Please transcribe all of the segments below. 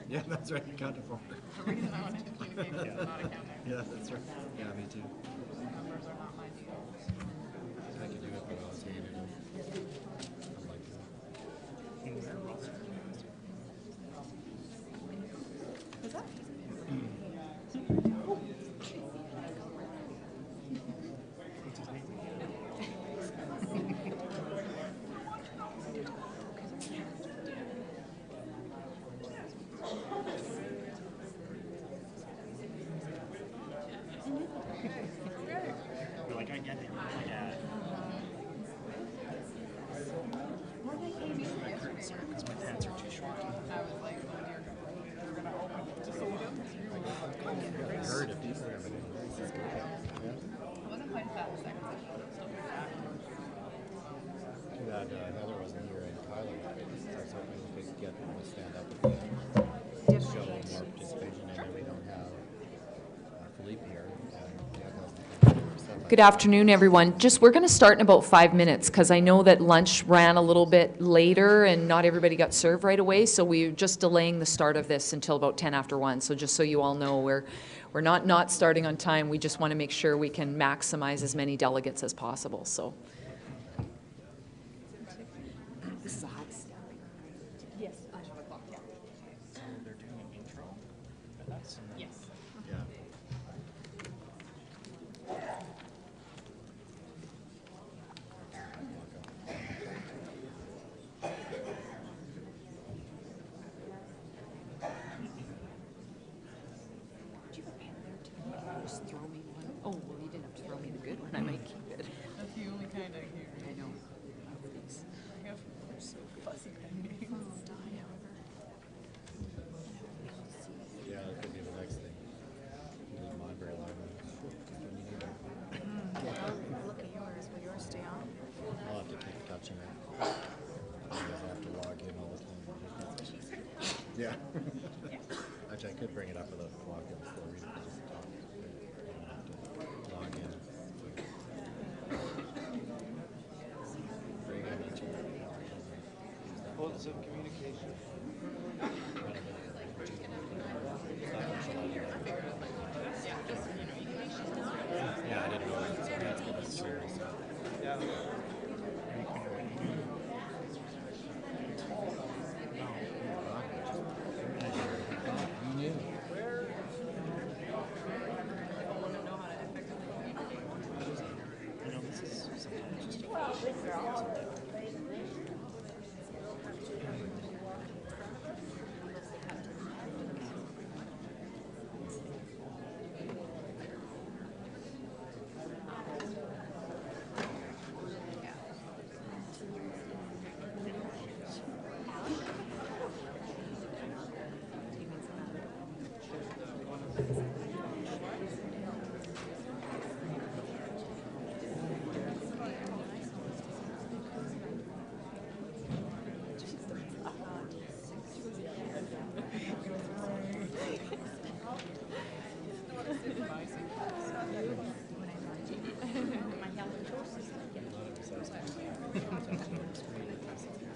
Yeah, that's right. You counted for The reason I wanted to communicate was I'm not a counter. Yeah, that's right. Yeah, me too. Numbers are not my deal. I could do it, but I was hated them. I'm like, Is that? You're like, I get it. Yeah. Because my pants are too short. I was like, oh dear God, you're gonna open it just so you don't. I heard if people are having it. Yeah. It wasn't quite as bad the second session. Too bad Heather wasn't here and Kyler. I was hoping we could get them to stand up and show more participation in there. We don't have Philippe here. Good afternoon, everyone. We're going to start in about 5 minutes because I know that lunch ran a little bit later and not everybody got served right away, so we're just delaying the start of this until about 10 after 1. So just so you all know, we're not starting on time. We just want to make sure we can maximize as many delegates as possible. So. This is a hot step. Yes, I have a clock, yeah. So they're doing an intro for us. And Yes. Yeah. Do you have a pen there too? Just throw me one. Oh, well, you didn't have to throw me the good one. I might keep it. That's the only kind I hear. I know. I have so fussy pen names. Yeah, that could be the next thing. You need my braille line. Look at yours. Will yours stay on? I'll have to keep touching it. Otherwise I have to log in all the time. Yeah. Actually, I could bring it up without logging in before we just talk. I don't have to log in. Bring in each other. well, so communication. Yeah, I didn't know that. So that's good. That's serious. Yeah. You knew. I know this is sometimes just a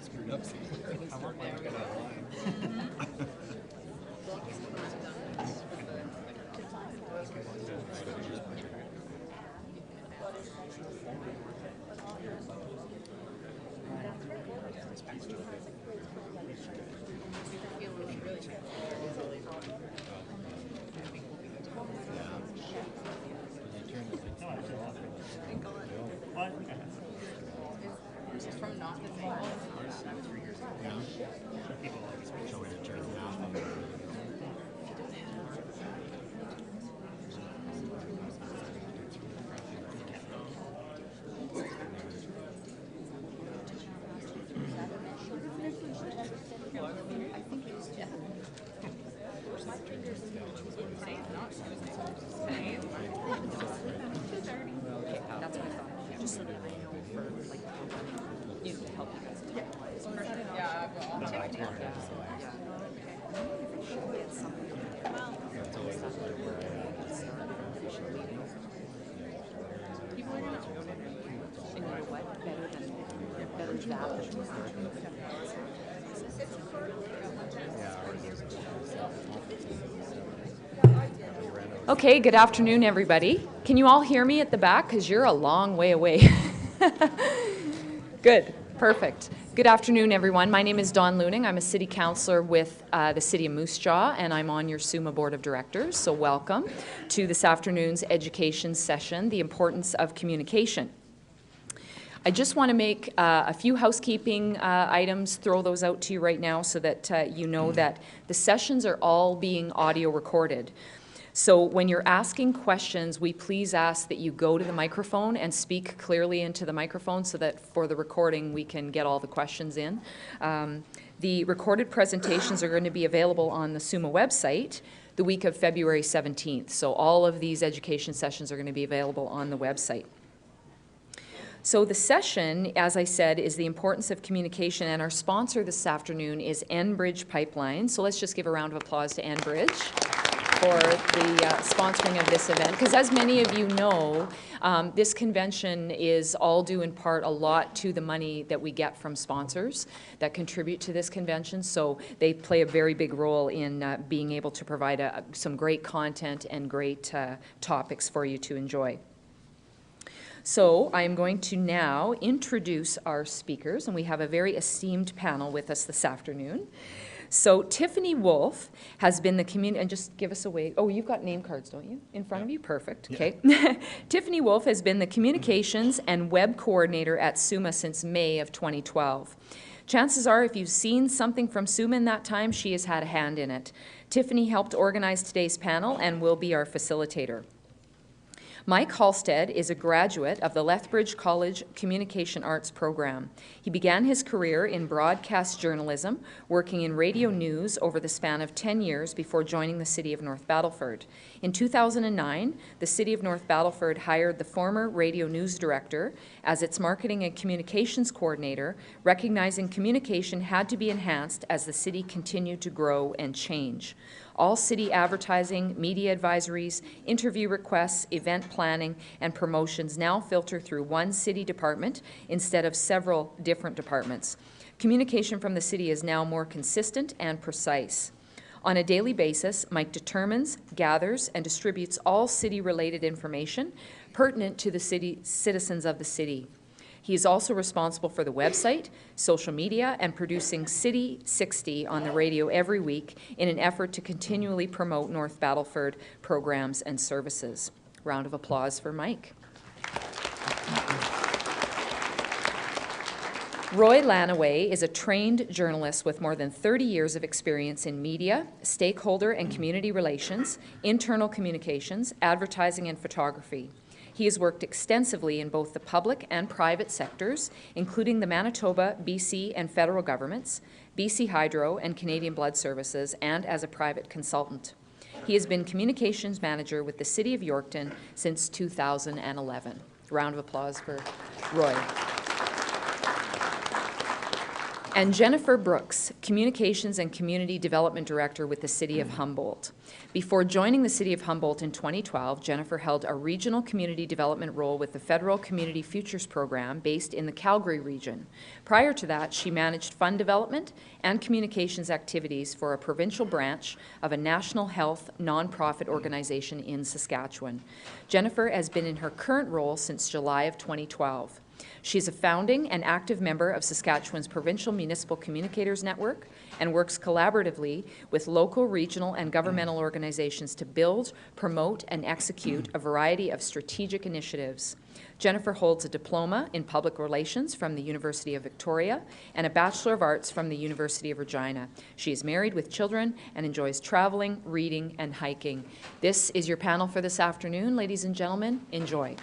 Screwed up. See? I want my get online. What? This is from not the same. Yeah. People always showing a turn now. That's what I thought. Just so that I know for, like, to help you guys. Yeah, well, No, I turned it Yeah. this way. Yeah. Should we get something? That's always the way where I am. Official meetings. people are gonna. And you know what? Better than Yeah, ours is a good. Okay, good afternoon, everybody. Can you all hear me at the back? Because you're a long way away. Good, perfect. Good afternoon, everyone. My name is Dawn Looning. I'm a city councillor with the City of Moose Jaw, and I'm on your SUMA Board of Directors. So welcome to this afternoon's education session, The Importance of Communication. I just want to make a few housekeeping items, throw those out to you right now so that you know that the sessions are all being audio recorded. So when you're asking questions, we please ask that you go to the microphone and speak clearly into the microphone so that for the recording we can get all the questions in. The recorded presentations are going to be available on the SUMA website the week of February 17th. So all of these education sessions are going to be available on the website. So the session, as I said, is the importance of communication, and our sponsor this afternoon is Enbridge Pipeline. So let's just give a round of applause to Enbridge for the sponsoring of this event, because as many of you know, this convention is all due in part a lot to the money that we get from sponsors that contribute to this convention. So they play a very big role in being able to provide some great content and great topics for you to enjoy. So I am going to now introduce our speakers, and we have a very esteemed panel with us this afternoon. So Tiffany Wolf has been the community, and just give us a wave. Oh, you've got name cards, don't you, in front of you? Perfect, okay. Tiffany Wolf has been the communications and web coordinator at SUMA since May of 2012. Chances are, if you've seen something from SUMA in that time, she has had a hand in it. Tiffany helped organize today's panel and will be our facilitator. Mike Halstead is a graduate of the Lethbridge College Communication Arts program. He began his career in broadcast journalism, working in radio news over the span of 10 years before joining the City of North Battleford. In 2009, the City of North Battleford hired the former radio news director as its marketing and communications coordinator, recognizing communication had to be enhanced as the city continued to grow and change. All city advertising, media advisories, interview requests, event planning, and promotions now filter through one city department instead of several different departments. Communication from the city is now more consistent and precise. On a daily basis, Mike determines, gathers, and distributes all city-related information pertinent to the citizens of the city. He is also responsible for the website, social media, and producing City 60 on the radio every week in an effort to continually promote North Battleford programs and services. Round of applause for Mike. Roy Lanaway is a trained journalist with more than 30 years of experience in media, stakeholder and community relations, internal communications, advertising, and photography. He has worked extensively in both the public and private sectors, including the Manitoba, BC, and federal governments, BC Hydro, and Canadian Blood Services, and as a private consultant. He has been communications manager with the City of Yorkton since 2011. Round of applause for Roy. And Jennifer Brooks, Communications and Community Development Director with the City of Humboldt. Before joining the City of Humboldt in 2012, Jennifer held a regional community development role with the Federal Community Futures Program based in the Calgary region. Prior to that, she managed fund development and communications activities for a provincial branch of a national health nonprofit organization in Saskatchewan. Jennifer has been in her current role since July of 2012. She is a founding and active member of Saskatchewan's Provincial Municipal Communicators Network and works collaboratively with local, regional, and governmental organizations to build, promote, and execute a variety of strategic initiatives. Jennifer holds a diploma in public relations from the University of Victoria and a Bachelor of Arts from the University of Regina. She is married with children and enjoys traveling, reading, and hiking. This is your panel for this afternoon. Ladies and gentlemen, enjoy.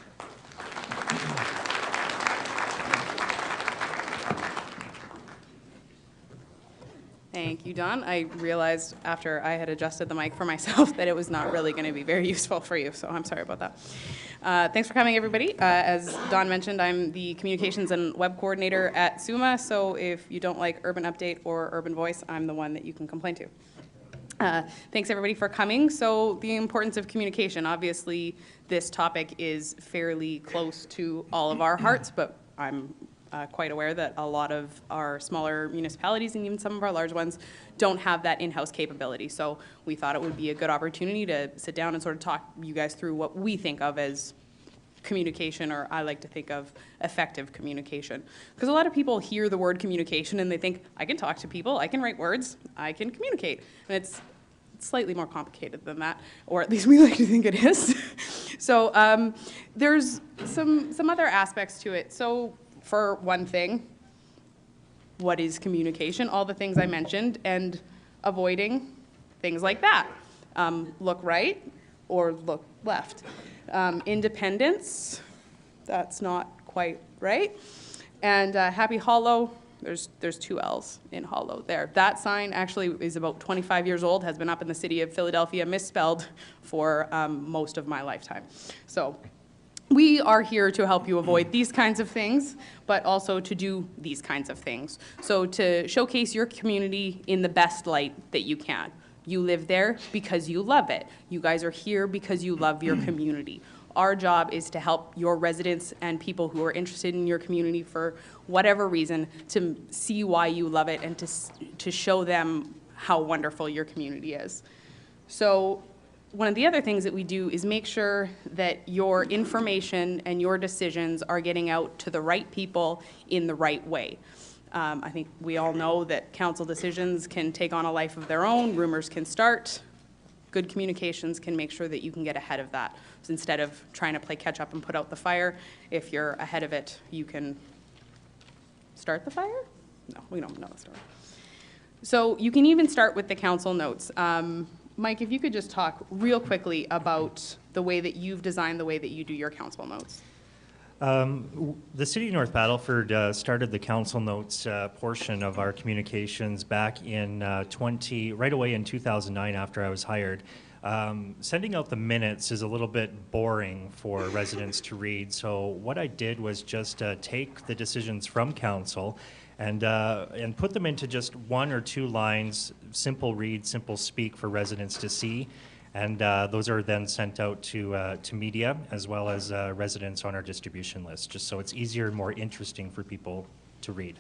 Thank you, Dawn. I realized after I had adjusted the mic for myself that it was not really going to be very useful for you, so I'm sorry about that. Thanks for coming, everybody. As Dawn mentioned, I'm the Communications and Web Coordinator at SUMA, so if you don't like Urban Update or Urban Voice, I'm the one that you can complain to. Thanks, everybody, for coming. So the importance of communication. Obviously, this topic is fairly close to all of our hearts, but I'm quite aware that a lot of our smaller municipalities and even some of our large ones don't have that in-house capability. So we thought it would be a good opportunity to sit down and sort of talk you guys through what we think of as communication, or I like to think of effective communication. Because a lot of people hear the word communication and they think, I can talk to people, I can write words, I can communicate. And it's slightly more complicated than that, or at least we like to think it is. So there's some other aspects to it. So for one thing, what is communication? All the things I mentioned, and avoiding things like that. Look right or look left. Independence, that's not quite right. And Happy Hollow, there's 2 L's in hollow there. That sign actually is about 25 years old, has been up in the city of Philadelphia, misspelled for most of my lifetime. So we are here to help you avoid these kinds of things, but also to do these kinds of things. So to showcase your community in the best light that you can. You live there because you love it. You guys are here because you love your community. Our job is to help your residents and people who are interested in your community for whatever reason to see why you love it and to show them how wonderful your community is. So one of the other things that we do is make sure that your information and your decisions are getting out to the right people in the right way. I think we all know that council decisions can take on a life of their own, rumors can start. Good communications can make sure that you can get ahead of that. So instead of trying to play catch up and put out the fire, if you're ahead of it, you can start the fire? No, we don't know the story. So you can even start with the council notes. Mike, if you could just talk real quickly about the way that you've designed the way that you do your council notes. The City of North Battleford started the council notes portion of our communications back in right away in 2009 after I was hired. Sending out the minutes is a little bit boring for residents to read, so what I did was just take the decisions from council and put them into just 1 or 2 lines, simple read, simple speak for residents to see. And those are then sent out to media as well as residents on our distribution list, just so it's easier and more interesting for people to read.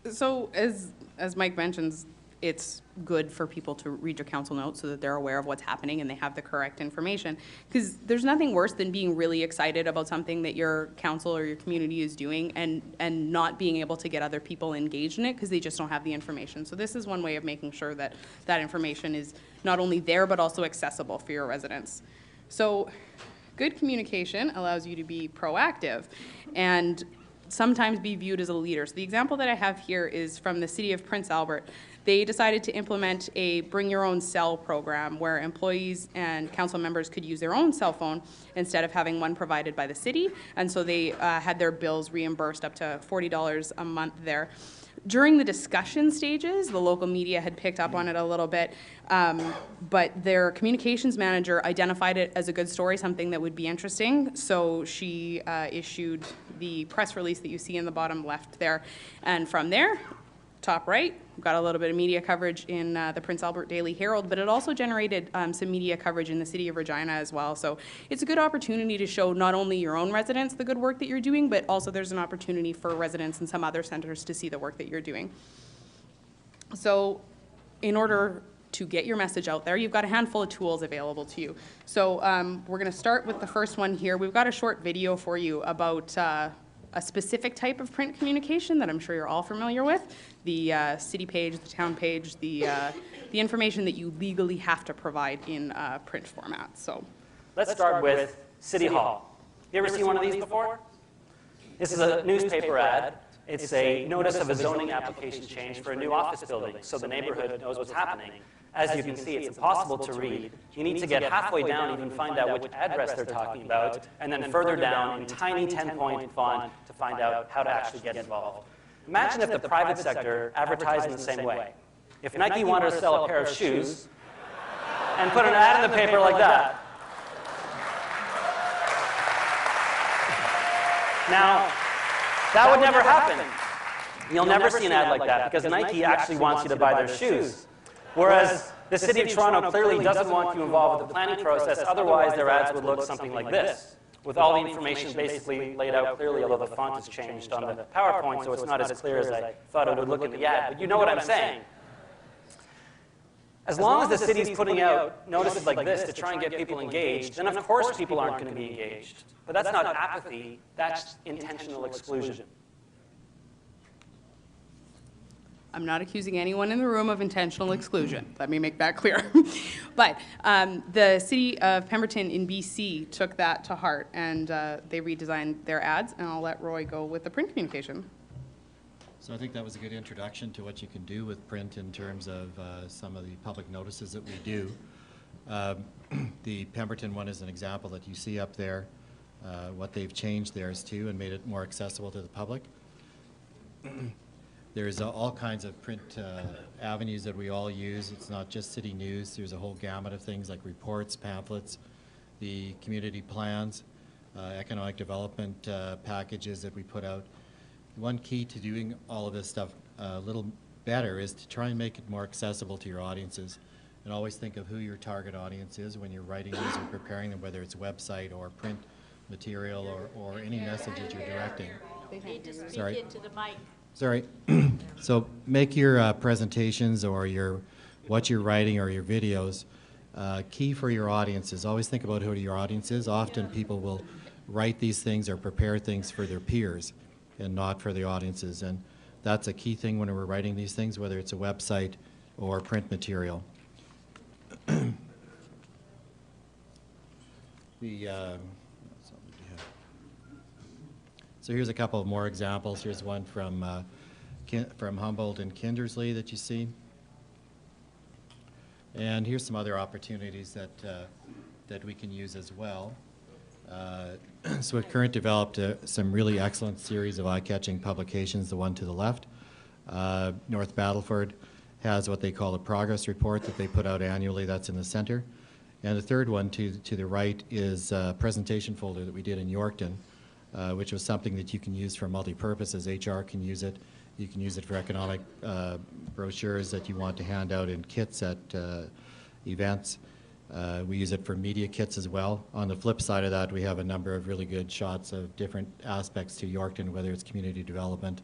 So as Mike mentions, it's good for people to read your council notes so that they're aware of what's happening and they have the correct information. Because there's nothing worse than being really excited about something that your council or your community is doing and not being able to get other people engaged in it because they just don't have the information. So this is one way of making sure that that information is not only there but also accessible for your residents. So good communication allows you to be proactive and sometimes be viewed as a leader. So the example that I have here is from the city of Prince Albert. They decided to implement a bring your own cell program where employees and council members could use their own cell phone instead of having one provided by the city. And so they had their bills reimbursed up to $40 a month there. During the discussion stages, the local media had picked up on it a little bit, but their communications manager identified it as a good story, something that would be interesting. So she issued the press release that you see in the bottom left there. And from there, top right, we've got a little bit of media coverage in the Prince Albert Daily Herald, but it also generated some media coverage in the city of Regina as well. So it's a good opportunity to show not only your own residents the good work that you're doing, but also there's an opportunity for residents in some other centers to see the work that you're doing. So in order to get your message out there, you've got a handful of tools available to you. So we're going to start with the first one here. We've got a short video for you about a specific type of print communication that I'm sure you're all familiar with, the city page, the town page, the information that you legally have to provide in print format. So let's start with City Hall. You ever seen one of these before? This is a newspaper ad. It's a notice of a zoning application change for a new office building, so the neighborhood knows what's happening. As you can see, it's impossible to read. You need to get halfway down to even find out which address they're talking about, and then further down in tiny 10-point font to find out how to actually get involved. Imagine if the private sector advertised in the same way. If Nike wanted to sell a pair of shoes and put an ad in the paper like that. Now, that would never happen. You'll never see an ad like that because Nike actually wants you to buy their shoes. Whereas the City of Toronto clearly doesn't want you involved with the planning process, otherwise their ads would look something like this. with all the information basically laid out clearly, although the font has changed on the PowerPoint, so it's not as clear as I thought it would look in the ad. But you know what I'm saying. As long as the city's putting out notices like this to try and get people engaged, then of course people aren't going to be engaged. But that's not apathy, that's intentional exclusion. I'm not accusing anyone in the room of intentional exclusion. Let me make that clear. But the city of Pemberton in BC took that to heart, and they redesigned their ads, and I'll let Roy go with the print communication. So I think that was a good introduction to what you can do with print in terms of some of the public notices that we do. The Pemberton one is an example that you see up there. What they've changed theirs too and made it more accessible to the public. There's all kinds of print avenues that we all use. It's not just city news. There's a whole gamut of things like reports, pamphlets, the community plans, economic development packages that we put out. One key to doing all of this stuff a little better is to try and make it more accessible to your audiences. And always think of who your target audience is when you're writing these or preparing them, whether it's website or print material or any message that you're directing. You need to speak Sorry. into the mic. Sorry. So make your presentations or what you're writing or your videos key for your audiences. Always think about who your audience is. Often people will write these things or prepare things for their peers and not for the audiences. And that's a key thing when we're writing these things, whether it's a website or print material. So here's a couple of more examples. Here's one from Humboldt and Kindersley that you see. And here's some other opportunities that we can use as well. So Current developed some really excellent series of eye-catching publications, the one to the left. North Battleford has what they call a progress report that they put out annually. That's in the center. And the third one to the right is a presentation folder that we did in Yorkton, which was something that you can use for multi-purposes. HR can use it. You can use it for economic brochures that you want to hand out in kits at events. We use it for media kits as well. On the flip side of that, we have a number of really good shots of different aspects to Yorkton, whether it's community development,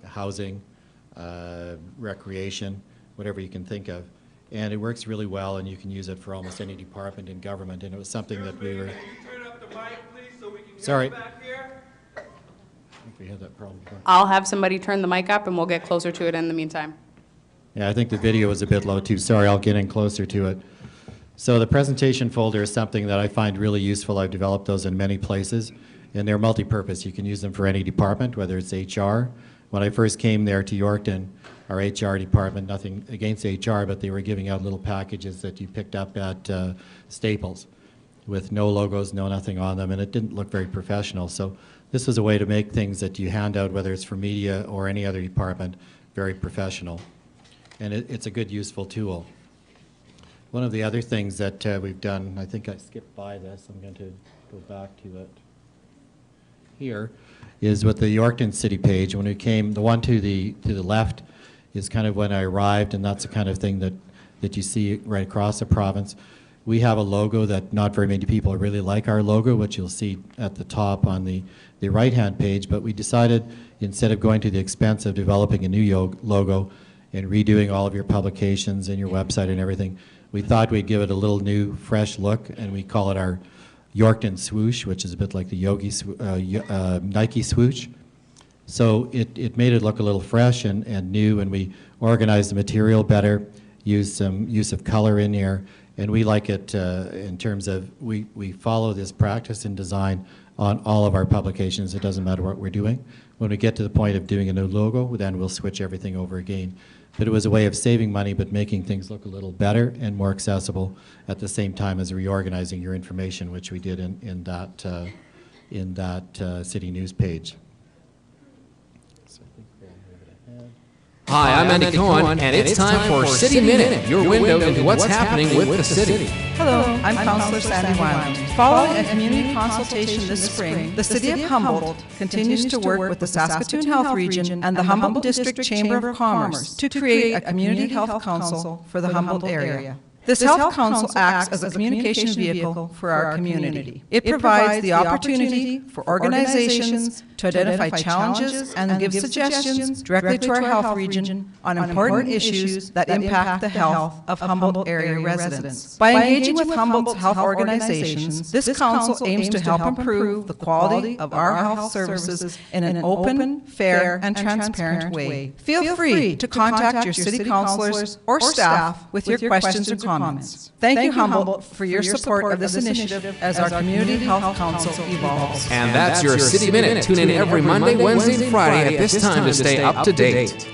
housing, recreation, whatever you can think of. And it works really well, and you can use it for almost any department in government. And it was something that we were... Can you turn up the mic, please, so we can Sorry. hear you back here? I think we had that problem before. I'll have somebody turn the mic up, and we'll get closer to it in the meantime. Yeah, I think the video was a bit low too. Sorry, I'll get in closer to it. So the presentation folder is something that I find really useful. I've developed those in many places, and they're multi-purpose. You can use them for any department, whether it's HR. When I first came there to Yorkton, our HR department, nothing against HR, but they were giving out little packages that you picked up at Staples with no logos, no nothing on them, and it didn't look very professional. So this was a way to make things that you hand out, whether it's for media or any other department, very professional. And it's a good, useful tool. One of the other things that we've done, I think I skipped by this, I'm going to go back to it here, is with the Yorkton City page. When we came, the one to the left is kind of when I arrived, and that's the kind of thing that you see right across the province. We have a logo that not very many people really like our logo, which you'll see at the top on the right-hand page, but we decided instead of going to the expense of developing a new logo and redoing all of your publications and your website and everything, we thought we'd give it a little new, fresh look, and we call it our Yorkton swoosh, which is a bit like the Nike swoosh. So it made it look a little fresh and new, and we organized the material better, used some use of color in here, and we like it in terms of we follow this practice in design on all of our publications. It doesn't matter what we're doing. When we get to the point of doing a new logo, then we'll switch everything over again. But it was a way of saving money, but making things look a little better and more accessible at the same time as reorganizing your information, which we did in that city news page. So I think we'll move it ahead. Hi, I'm Andy Cohen, and it's time for City Minute, your window into what's happening with the city. Hello, I'm Councillor Sandy Wyland. Following a community consultation this spring, the City of Humboldt continues to work with the Saskatoon Health Region and the Humboldt District Chamber of Commerce to create a community health council for the Humboldt area. This Health Council acts as a communication vehicle for our community. It provides the opportunity for organizations to identify challenges and give suggestions directly to our health region on important issues that impact the health of Humboldt area residents. By engaging with Humboldt's health organizations, this council aims to help improve the quality of our health services in an open, fair, and transparent way. Feel free to contact your city councilors or staff with your questions or comments. Thank you, Humboldt, for your support of this initiative as our Community Health Council evolves. And that's your City Minute. Tune in every Monday, Wednesday, and Friday at this time to stay up to date.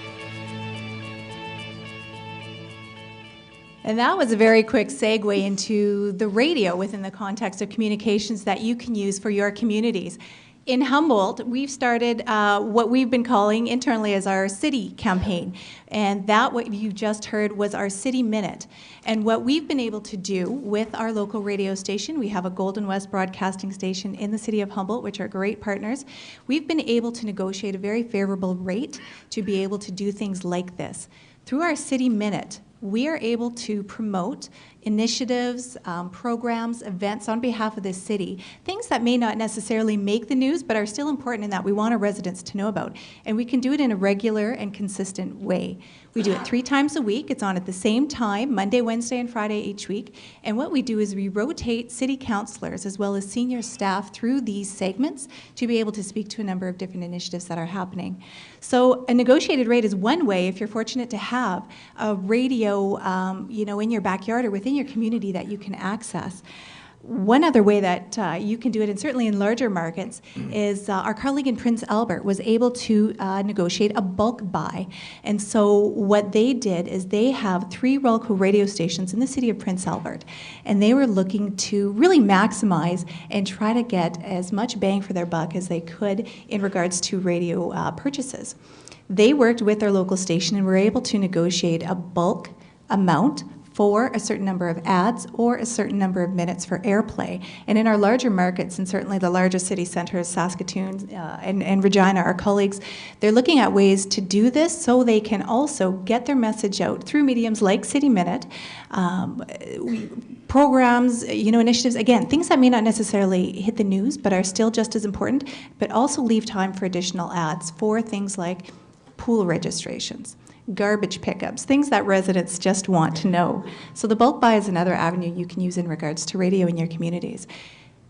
And that was a very quick segue into the radio within the context of communications that you can use for your communities. In Humboldt, we've started what we've been calling internally as our city campaign. And that, what you just heard, was our City Minute. And what we've been able to do with our local radio station, we have a Golden West broadcasting station in the city of Humboldt, which are great partners. We've been able to negotiate a very favorable rate to be able to do things like this. Through our City Minute, we are able to promote initiatives, programs, events on behalf of the city, things that may not necessarily make the news, but are still important in that we want our residents to know about. And we can do it in a regular and consistent way. We do it 3 times a week. It's on at the same time, Monday, Wednesday, and Friday each week. And what we do is we rotate city councilors as well as senior staff through these segments to be able to speak to a number of different initiatives that are happening. So a negotiated rate is one way, if you're fortunate to have a radio in your backyard or within your community that you can access. One other way that you can do it, and certainly in larger markets, is our colleague in Prince Albert was able to negotiate a bulk buy. And so what they did is they have 3 Rolco radio stations in the city of Prince Albert. And they were looking to really maximize and try to get as much bang for their buck as they could in regards to radio purchases. They worked with their local station and were able to negotiate a bulk amount for a certain number of ads or a certain number of minutes for airplay. And in our larger markets, and certainly the largest city centers, Saskatoon and Regina, our colleagues, they're looking at ways to do this so they can also get their message out through mediums like City Minute, programs, initiatives, again, things that may not necessarily hit the news but are still just as important, but also leave time for additional ads for things like pool registrations, garbage pickups, things that residents just want to know. So the bulk buy is another avenue you can use in regards to radio in your communities.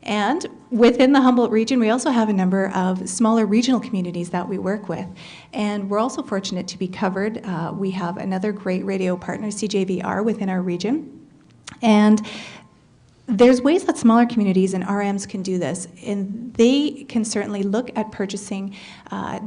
And within the Humboldt region, we also have a number of smaller regional communities that we work with. And we're also fortunate to be covered. We have another great radio partner, CJVR, within our region. And there's ways that smaller communities and RMs can do this, and they can certainly look at purchasing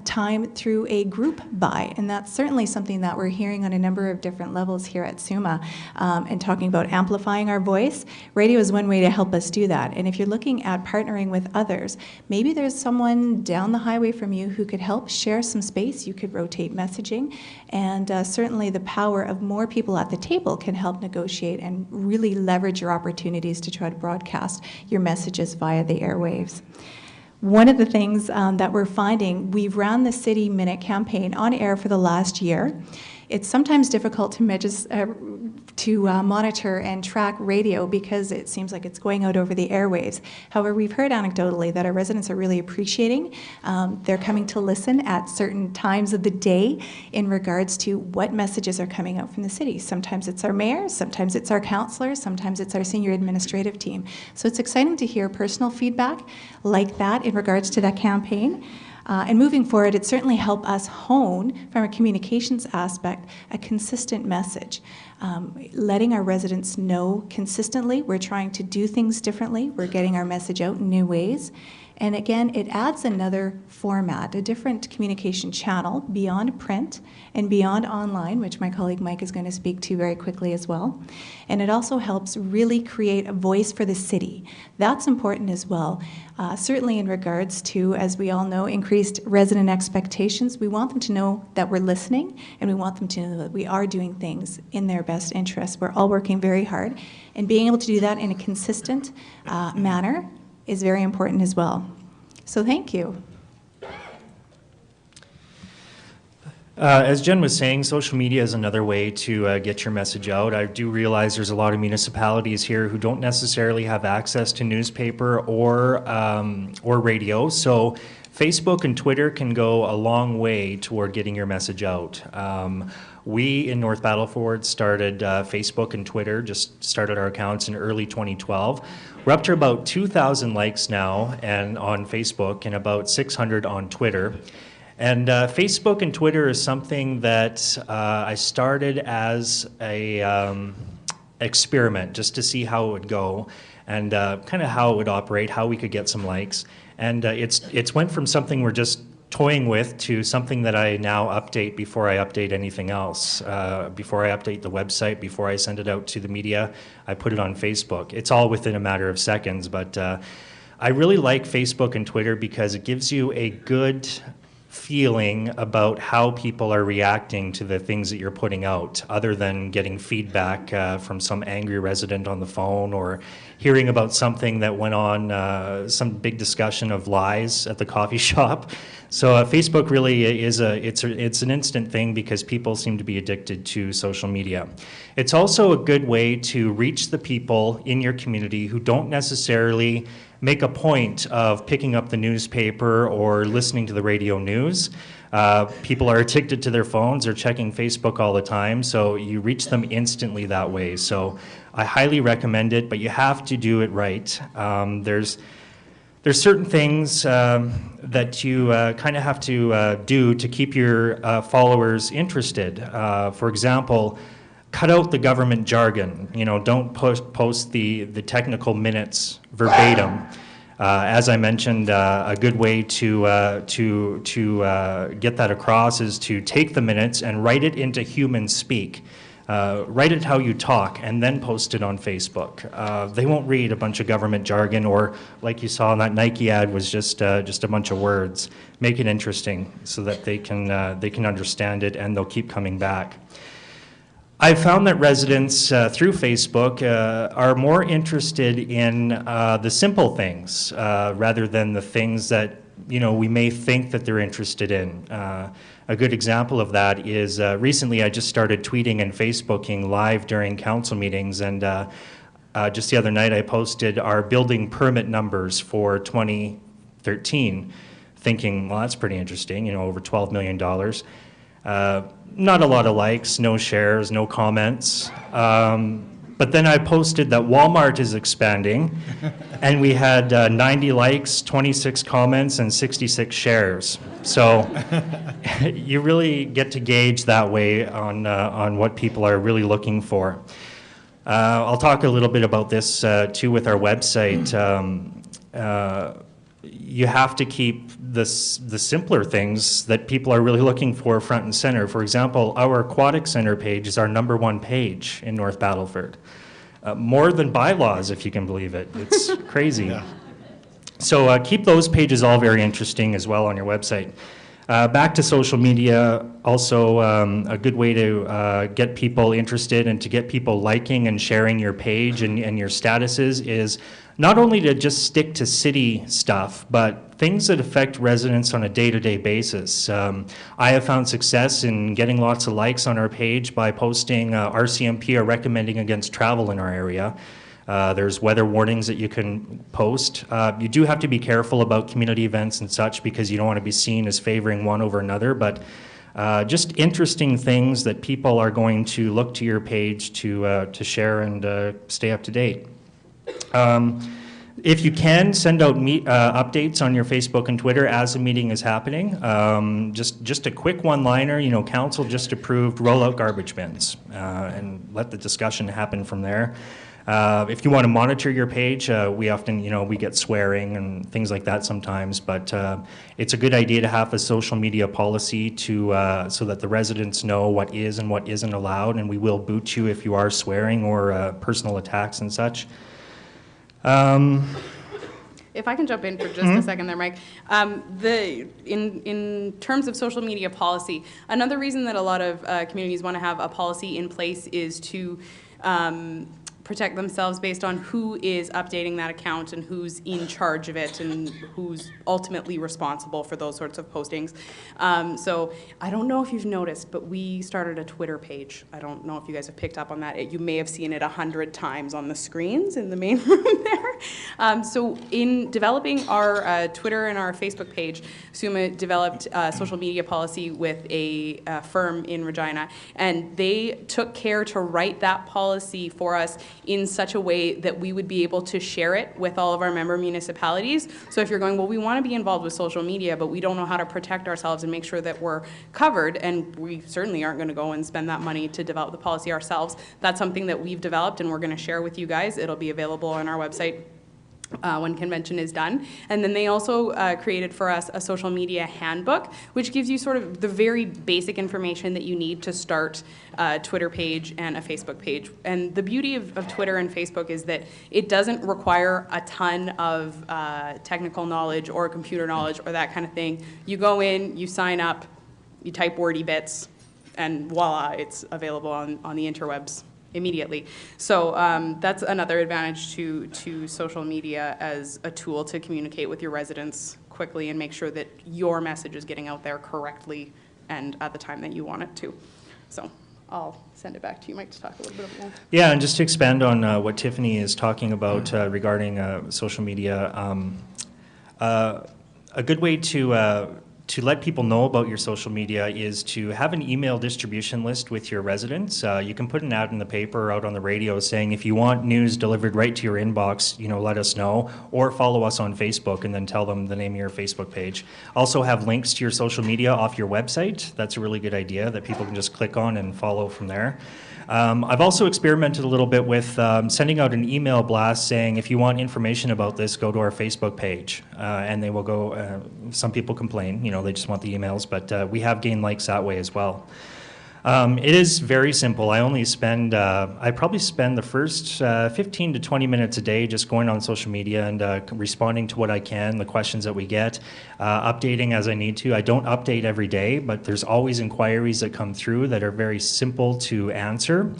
time through a group buy, and that's certainly something that we're hearing on a number of different levels here at SUMA, and talking about amplifying our voice. Radio is one way to help us do that, and if you're looking at partnering with others, maybe there's someone down the highway from you who could help share some space. You could rotate messaging, and certainly the power of more people at the table can help negotiate and really leverage your opportunities to try to broadcast your messages via the airwaves. One of the things that we're finding, we've ran the City Minute campaign on air for the last year. It's sometimes difficult to monitor and track radio because it seems like it's going out over the airwaves. However, we've heard anecdotally that our residents are really appreciating. They're coming to listen at certain times of the day in regards to what messages are coming out from the city. Sometimes it's our mayor, sometimes it's our councillors, sometimes it's our senior administrative team. So it's exciting to hear personal feedback like that in regards to that campaign. And moving forward, it certainly helped us hone, from a communications aspect, a consistent message. Letting our residents know consistently we're trying to do things differently, we're getting our message out in new ways. And again, it adds another format, a different communication channel beyond print and beyond online, which my colleague Mike is going to speak to very quickly as well. And it also helps really create a voice for the city. That's important as well. Certainly in regards to, as we all know, increased resident expectations. We want them to know that we're listening, and we want them to know that we are doing things in their best interest. We're all working very hard, and being able to do that in a consistent manner is very important as well. So thank you. As Jen was saying, social media is another way to get your message out. I do realize there's a lot of municipalities here who don't necessarily have access to newspaper or radio, so Facebook and Twitter can go a long way toward getting your message out. We in North Battleford started Facebook and Twitter, just started our accounts in early 2012. We're up to about 2,000 likes now and on Facebook and about 600 on Twitter. And Facebook and Twitter is something that I started as a experiment just to see how it would go and kind of how it would operate, how we could get some likes. And it's went from something we're just toying with to something that I now update before I update anything else. Before I update the website, before I send it out to the media, I put it on Facebook. It's all within a matter of seconds, but I really like Facebook and Twitter because it gives you a good feeling about how people are reacting to the things that you're putting out, other than getting feedback from some angry resident on the phone or hearing about something that went on, some big discussion of lies at the coffee shop. So Facebook really is it's an instant thing because people seem to be addicted to social media. It's also a good way to reach the people in your community who don't necessarily make a point of picking up the newspaper or listening to the radio news. People are addicted to their phones or checking Facebook all the time, so you reach them instantly that way. So I highly recommend it, but you have to do it right. There's certain things that you kind of have to do to keep your followers interested. For example, cut out the government jargon. You know, don't post the technical minutes verbatim. As I mentioned, a good way to get that across is to take the minutes and write it into human speak. Write it how you talk and then post it on Facebook. They won't read a bunch of government jargon, or like you saw in that Nike ad was just a bunch of words. Make it interesting so that they can understand it and they'll keep coming back. I've found that residents through Facebook are more interested in the simple things rather than the things that we may think that they're interested in. A good example of that is recently I just started tweeting and Facebooking live during council meetings, and just the other night I posted our building permit numbers for 2013, thinking, well, that's pretty interesting, over $12 million. Not a lot of likes, no shares, no comments. But then I posted that Walmart is expanding, and we had 90 likes, 26 comments, and 66 shares. So you really get to gauge that way on what people are really looking for. I'll talk a little bit about this too with our website. You have to keep the simpler things that people are really looking for front and center. For example, our Aquatic Center page is our #1 page in North Battleford. More than bylaws, if you can believe it. It's crazy. Yeah. So keep those pages all very interesting as well on your website. Back to social media, also a good way to get people interested and to get people liking and sharing your page and your statuses is not only to just stick to city stuff, but things that affect residents on a day-to-day basis. I have found success in getting lots of likes on our page by posting RCMP are recommending against travel in our area. There's weather warnings that you can post. You do have to be careful about community events and such because you don't want to be seen as favoring one over another, but just interesting things that people are going to look to your page to share and stay up to date. If you can, send out updates on your Facebook and Twitter as a meeting is happening. Just a quick one-liner, council just approved roll-out garbage bins, and let the discussion happen from there. If you want to monitor your page, we often, we get swearing and things like that sometimes, but it's a good idea to have a social media policy so that the residents know what is and what isn't allowed, and we will boot you if you are swearing or personal attacks and such. If I can jump in for just a second there, Mike. In terms of social media policy, another reason that a lot of communities want to have a policy in place is to protect themselves based on who is updating that account and who's in charge of it and who's ultimately responsible for those sorts of postings. So I don't know if you've noticed, but we started a Twitter page. I don't know if you guys have picked up on that. You may have seen it 100 times on the screens in the main room there. So in developing our Twitter and our Facebook page, SUMA developed a social media policy with a firm in Regina, and they took care to write that policy for us in such a way that we would be able to share it with all of our member municipalities. So if you're going, well, we want to be involved with social media, but we don't know how to protect ourselves and make sure that we're covered, and we certainly aren't going to go and spend that money to develop the policy ourselves, that's something that we've developed and we're going to share with you guys. It'll be available on our website when convention is done. And then they also created for us a social media handbook, which gives you sort of the very basic information that you need to start a Twitter page and a Facebook page. And the beauty of Twitter and Facebook is that it doesn't require a ton of technical knowledge or computer knowledge or that kind of thing. You go in, you sign up, you type wordy bits, and voila, it's available on the interwebs immediately. So that's another advantage to social media as a tool to communicate with your residents quickly and make sure that your message is getting out there correctly and at the time that you want it to. So I'll send it back to you, Mike, to talk a little bit about that. Yeah, and just to expand on what Tiffany is talking about regarding social media, a good way to let people know about your social media is to have an email distribution list with your residents. You can put an ad in the paper or out on the radio saying if you want news delivered right to your inbox, let us know, or follow us on Facebook and then tell them the name of your Facebook page. Also have links to your social media off your website. That's a really good idea that people can just click on and follow from there. I've also experimented a little bit with sending out an email blast saying if you want information about this, go to our Facebook page, and they will go. Some people complain, they just want the emails, but we have gained likes that way as well. It is very simple. I probably spend the first 15 to 20 minutes a day just going on social media and responding to what I can, the questions that we get, updating as I need to. I don't update every day, but there's always inquiries that come through that are very simple to answer.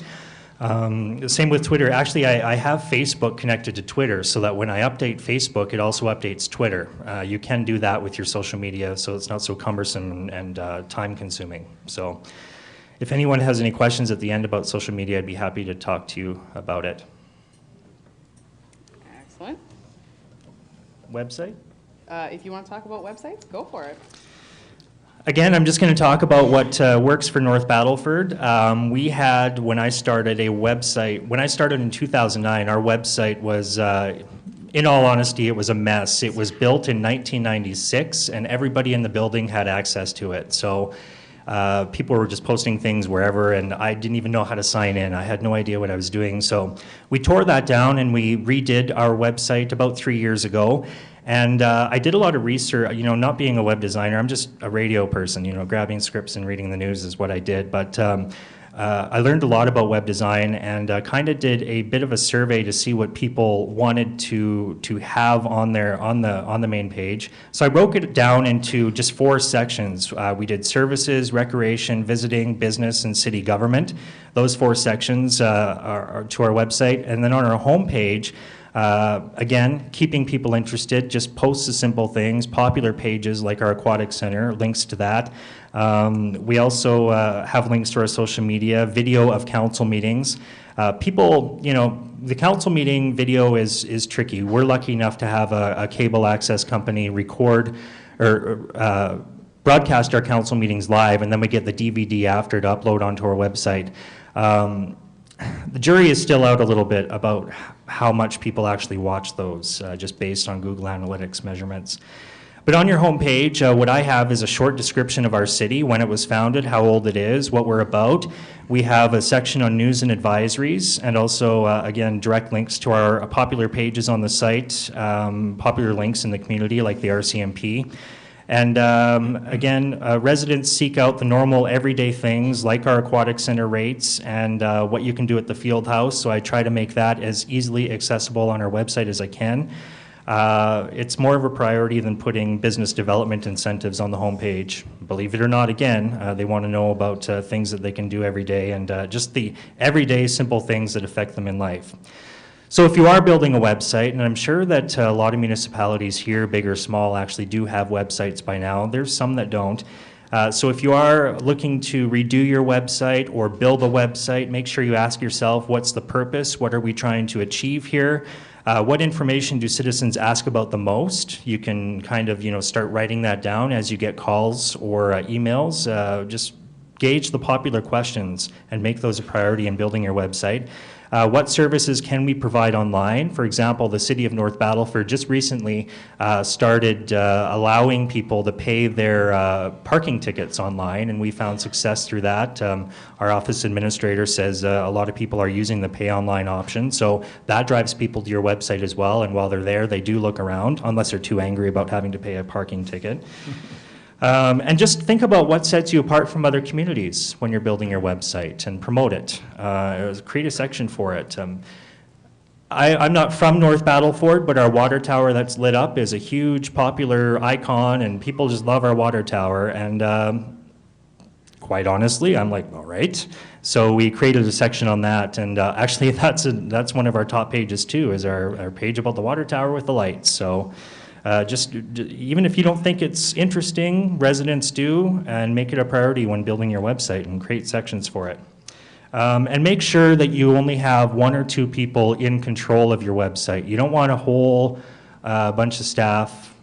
Same with Twitter. Actually, I have Facebook connected to Twitter so that when I update Facebook, it also updates Twitter. You can do that with your social media, so it's not so cumbersome and time-consuming. So if anyone has any questions at the end about social media, I'd be happy to talk to you about it. Excellent. Website? If you want to talk about websites, go for it. Again, I'm just going to talk about what works for North Battleford. We had, when I started, a website. When I started in 2009, our website was, in all honesty, it was a mess. It was built in 1996, and everybody in the building had access to it. So people were just posting things wherever, and I didn't even know how to sign in. I had no idea what I was doing. So we tore that down, and we redid our website about 3 years ago. And I did a lot of research, not being a web designer, I'm just a radio person, grabbing scripts and reading the news is what I did. But I learned a lot about web design and kind of did a bit of a survey to see what people wanted to have on the main page. So I broke it down into just 4 sections. We did services, recreation, visiting, business, and city government. Those 4 sections are to our website. And then on our homepage, again, keeping people interested, just post the simple things, popular pages like our aquatic center, links to that. We also have links to our social media, video of council meetings. People, the council meeting video is tricky. We're lucky enough to have a cable access company record or broadcast our council meetings live, and then we get the DVD after to upload onto our website. The jury is still out a little bit about how much people actually watch those, just based on Google Analytics measurements. But on your homepage, what I have is a short description of our city, when it was founded, how old it is, what we're about. We have a section on news and advisories, and also, again, direct links to our popular pages on the site, popular links in the community like the RCMP. And again, residents seek out the normal everyday things like our aquatic center rates and what you can do at the field house. So I try to make that as easily accessible on our website as I can. It's more of a priority than putting business development incentives on the homepage. Believe it or not, again, they want to know about things that they can do every day and just the everyday simple things that affect them in life. So if you are building a website, and I'm sure that a lot of municipalities here, big or small, actually do have websites by now. There's some that don't. So if you are looking to redo your website or build a website, make sure you ask yourself, what's the purpose? What are we trying to achieve here? What information do citizens ask about the most? You can kind of, start writing that down as you get calls or emails. Just gauge the popular questions and make those a priority in building your website. What services can we provide online? For example, the City of North Battleford just recently started allowing people to pay their parking tickets online, and we found success through that. Our office administrator says a lot of people are using the pay online option, so that drives people to your website as well, and while they're there, they do look around, unless they're too angry about having to pay a parking ticket. And just think about what sets you apart from other communities when you're building your website and promote it. Create a section for it. I'm not from North Battleford, but our water tower that's lit up is a huge popular icon and people just love our water tower. And quite honestly, I'm like, all right. So we created a section on that, and actually that's one of our top pages too, is our page about the water tower with the lights. So. Just even if you don't think it's interesting, residents do, and make it a priority when building your website and create sections for it. And make sure that you only have 1 or 2 people in control of your website. You don't want a whole bunch of staff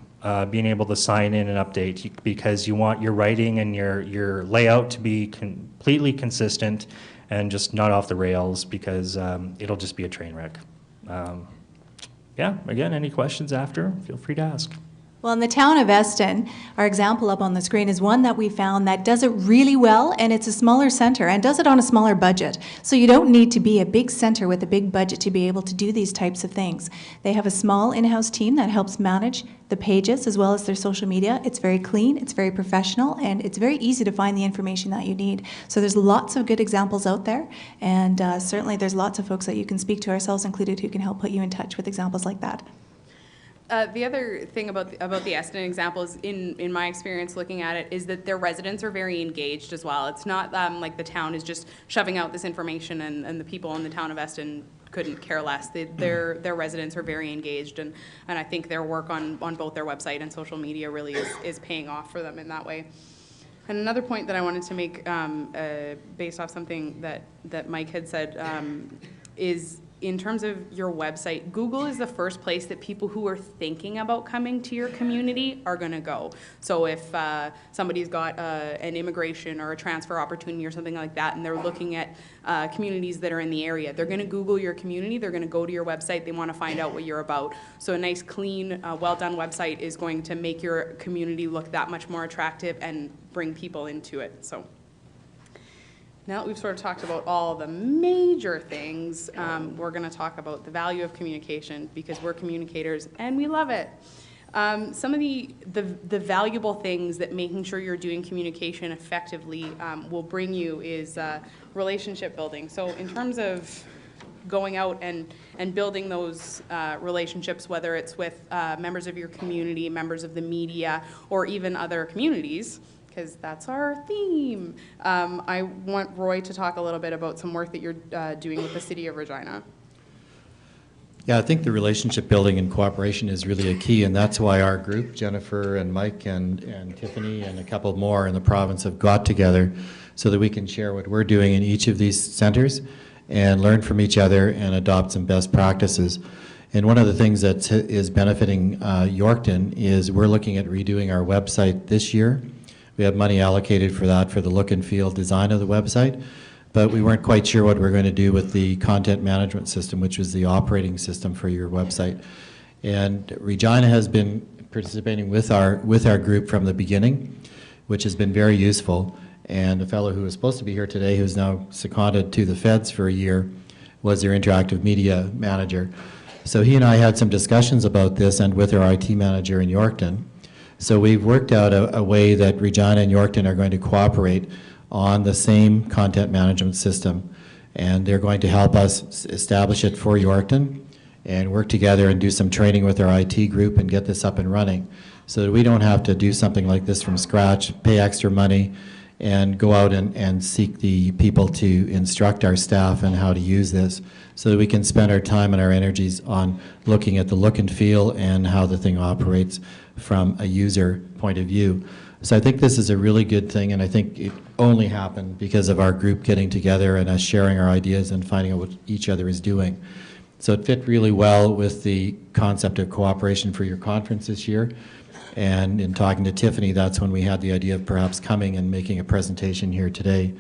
being able to sign in and update, because you want your writing and your layout to be completely consistent and just not off the rails, because it'll just be a train wreck. Yeah, again, any questions after, feel free to ask. Well, in the town of Eston, our example up on the screen is one that we found that does it really well, and it's a smaller center and does it on a smaller budget. So you don't need to be a big center with a big budget to be able to do these types of things. They have a small in-house team that helps manage the pages as well as their social media. It's very clean, it's very professional, and it's very easy to find the information that you need. So there's lots of good examples out there, and certainly there's lots of folks that you can speak to, ourselves included, who can help put you in touch with examples like that. The other thing about the Eston example is, in my experience looking at it, is that their residents are very engaged as well. It's not like the town is just shoving out this information and the people in the town of Eston couldn't care less. Their residents are very engaged, and I think their work on both their website and social media really is paying off for them in that way. And another point that I wanted to make based off something that Mike had said is, in terms of your website, Google is the first place that people who are thinking about coming to your community are going to go. So if somebody's got an immigration or a transfer opportunity or something like that, and they're looking at communities that are in the area, they're going to Google your community, they're going to go to your website, they want to find out what you're about. So a nice, clean, well-done website is going to make your community look that much more attractive and bring people into it. So. Now that we've sort of talked about all the major things, we're going to talk about the value of communication, because we're communicators and we love it. Some of the valuable things that making sure you're doing communication effectively will bring you is relationship building. So in terms of going out and building those relationships, whether it's with members of your community, members of the media, or even other communities, because that's our theme. I want Roy to talk a little bit about some work that you're doing with the City of Regina. Yeah, I think the relationship building and cooperation is really a key, and that's why our group, Jennifer and Mike and Tiffany and a couple more in the province, have got together so that we can share what we're doing in each of these centers and learn from each other and adopt some best practices. And one of the things that is benefiting Yorkton is we're looking at redoing our website this year. We have money allocated for that, for the look and feel design of the website, but we weren't quite sure what we were going to do with the content management system, which was the operating system for your website. And Regina has been participating with our group from the beginning, which has been very useful. And the fellow who was supposed to be here today, who's now seconded to the feds for a year, was their interactive media manager. So he and I had some discussions about this, and with our IT manager in Yorkton. So we've worked out a way that Regina and Yorkton are going to cooperate on the same content management system. And they're going to help us establish it for Yorkton, and work together and do some training with our IT group and get this up and running so that we don't have to do something like this from scratch, pay extra money, and go out and seek the people to instruct our staff on how to use this so that we can spend our time and our energies on looking at the look and feel and how the thing operates from a user point of view. So I think this is a really good thing, and I think it only happened because of our group getting together and us sharing our ideas and finding out what each other is doing. So it fit really well with the concept of cooperation for your conference this year. And in talking to Tiffany, that's when we had the idea of perhaps coming and making a presentation here today.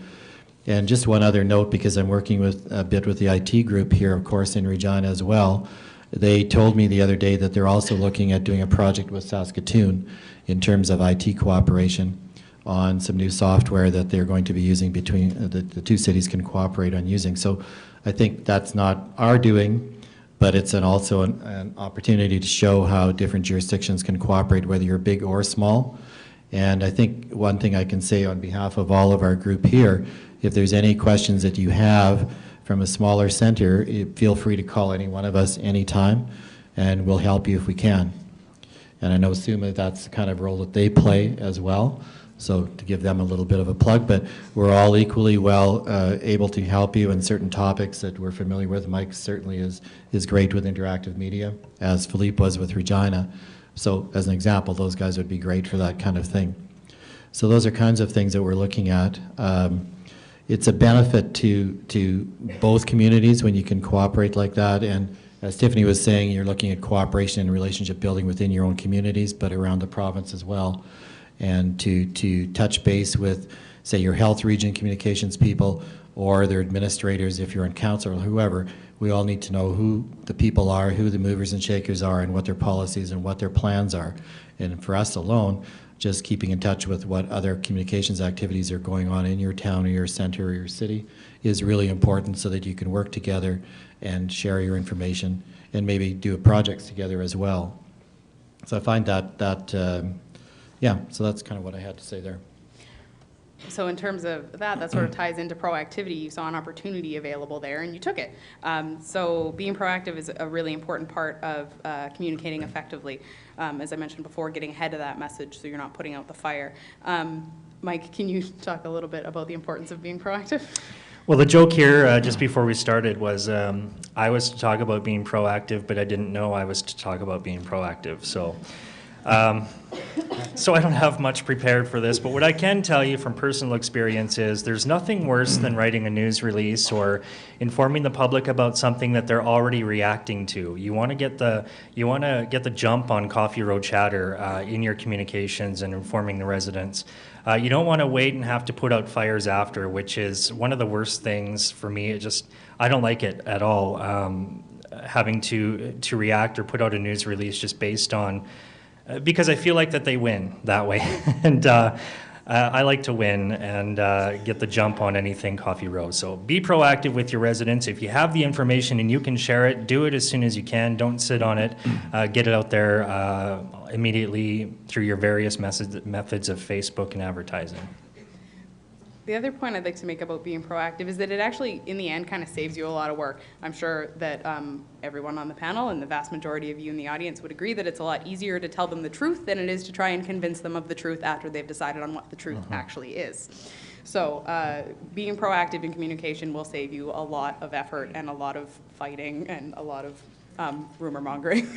And just one other note, because I'm working with a bit with the IT group here, of course, in Regina as well. They told me the other day that they're also looking at doing a project with Saskatoon in terms of IT cooperation on some new software that they're going to be using between the two cities can cooperate on using. So I think that's not our doing, but it's also an opportunity to show how different jurisdictions can cooperate, whether you're big or small. And I think one thing I can say on behalf of all of our group here, if there's any questions that you have from a smaller center, feel free to call any one of us anytime, and we'll help you if we can. And I know SUMA, that's the kind of role that they play as well. So to give them a little bit of a plug, but we're all equally well able to help you in certain topics that we're familiar with. Mike certainly is great with interactive media, as Philippe was with Regina. So as an example, those guys would be great for that kind of thing. So those are kinds of things that we're looking at. It's a benefit to both communities when you can cooperate like that. And as Tiffany was saying, you're looking at cooperation and relationship building within your own communities, but around the province as well. And to touch base with, say, your health region communications people or their administrators, if you're in council or whoever, we all need to know who the people are, who the movers and shakers are, and what their policies and what their plans are. And for us alone, just keeping in touch with what other communications activities are going on in your town or your center or your city is really important so that you can work together and share your information and maybe do projects together as well. So I find yeah, so that's kind of what I had to say there. So in terms of that sort of ties into proactivity. You saw an opportunity available there and you took it. So being proactive is a really important part of communicating effectively. As I mentioned before, getting ahead of that message so you're not putting out the fire. Mike, can you talk a little bit about the importance of being proactive? Well, the joke here, just before we started, was I was to talk about being proactive, but I didn't know I was to talk about being proactive. So I don't have much prepared for this, but what I can tell you from personal experience is there's nothing worse than writing a news release or informing the public about something that they're already reacting to. You want to get the jump on Coffee Road chatter in your communications and informing the residents. You don't want to wait and have to put out fires after, which is one of the worst things for me. I don't like it at all, having to react or put out a news release just based on because I feel like that they win that way. And I like to win and get the jump on anything Coffee Row. So be proactive with your residents. If you have the information and you can share it, do it as soon as you can. Don't sit on it. Get it out there immediately through your various methods of Facebook and advertising. The other point I'd like to make about being proactive is that it actually, in the end, kind of saves you a lot of work. I'm sure that everyone on the panel and the vast majority of you in the audience would agree that it's a lot easier to tell them the truth than it is to try and convince them of the truth after they've decided on what the truth actually is. So being proactive in communication will save you a lot of effort and a lot of fighting and a lot of rumor mongering.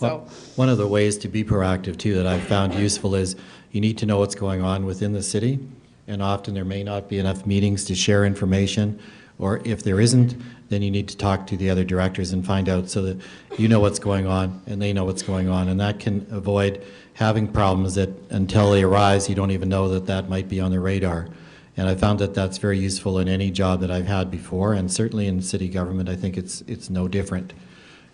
Well, one of the ways to be proactive, too, that I've found useful is you need to know what's going on within the city. And often there may not be enough meetings to share information, or if there isn't, then you need to talk to the other directors and find out so that you know what's going on and they know what's going on, and that can avoid having problems that until they arise you don't even know that that might be on the radar. And I found that that's very useful in any job that I've had before, and certainly in city government I think it's no different.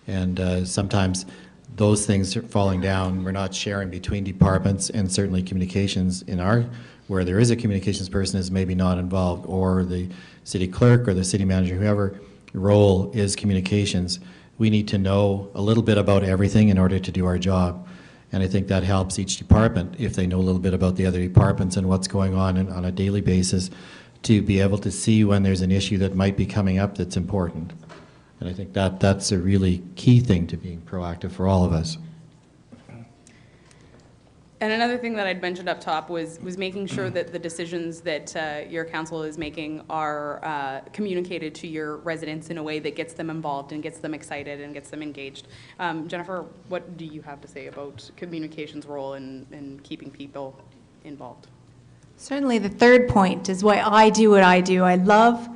And sometimes those things are falling down. We're not sharing between departments, and certainly communications in our where there is a communications person is maybe not involved, or the city clerk or the city manager, whoever role is communications. We need to know a little bit about everything in order to do our job. And I think that helps each department, if they know a little bit about the other departments and what's going on a daily basis, to be able to see when there's an issue that might be coming up that's important. And I think that's a really key thing to being proactive for all of us. And another thing that I'd mentioned up top was making sure that the decisions that your council is making are communicated to your residents in a way that gets them involved and gets them excited and gets them engaged. Jennifer, what do you have to say about communication's role in keeping people involved? Certainly the third point is why I do what I do. I love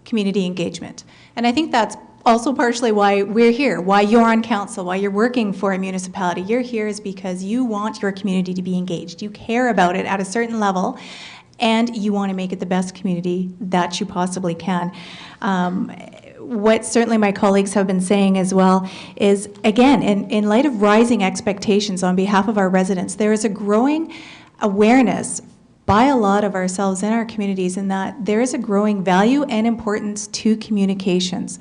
community engagement. And I think that's also partially why we're here, why you're on council, why you're working for a municipality. You're here is because you want your community to be engaged. You care about it at a certain level, and you want to make it the best community that you possibly can. What certainly my colleagues have been saying as well is, again, in light of rising expectations on behalf of our residents, there is a growing awareness by a lot of ourselves in our communities in that there is a growing value and importance to communications,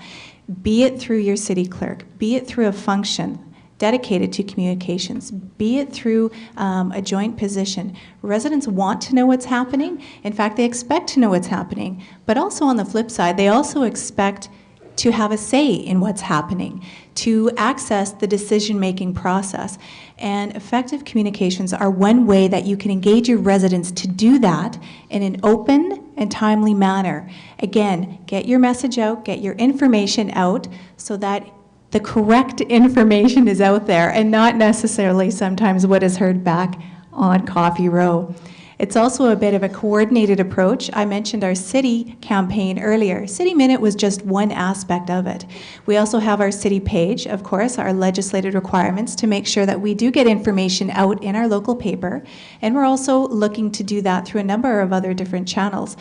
be it through your city clerk, be it through a function dedicated to communications, be it through a joint position. Residents want to know what's happening. In fact, they expect to know what's happening. But also on the flip side, they also expect to have a say in what's happening, to access the decision-making process. And effective communications are one way that you can engage your residents to do that in an open and timely manner. Again, get your message out, get your information out so that the correct information is out there and not necessarily sometimes what is heard back on Coffee Row. It's also a bit of a coordinated approach. I mentioned our city campaign earlier. City Minute was just one aspect of it. We also have our city page, of course, our legislated requirements to make sure that we do get information out in our local paper. And we're also looking to do that through a number of other different channels,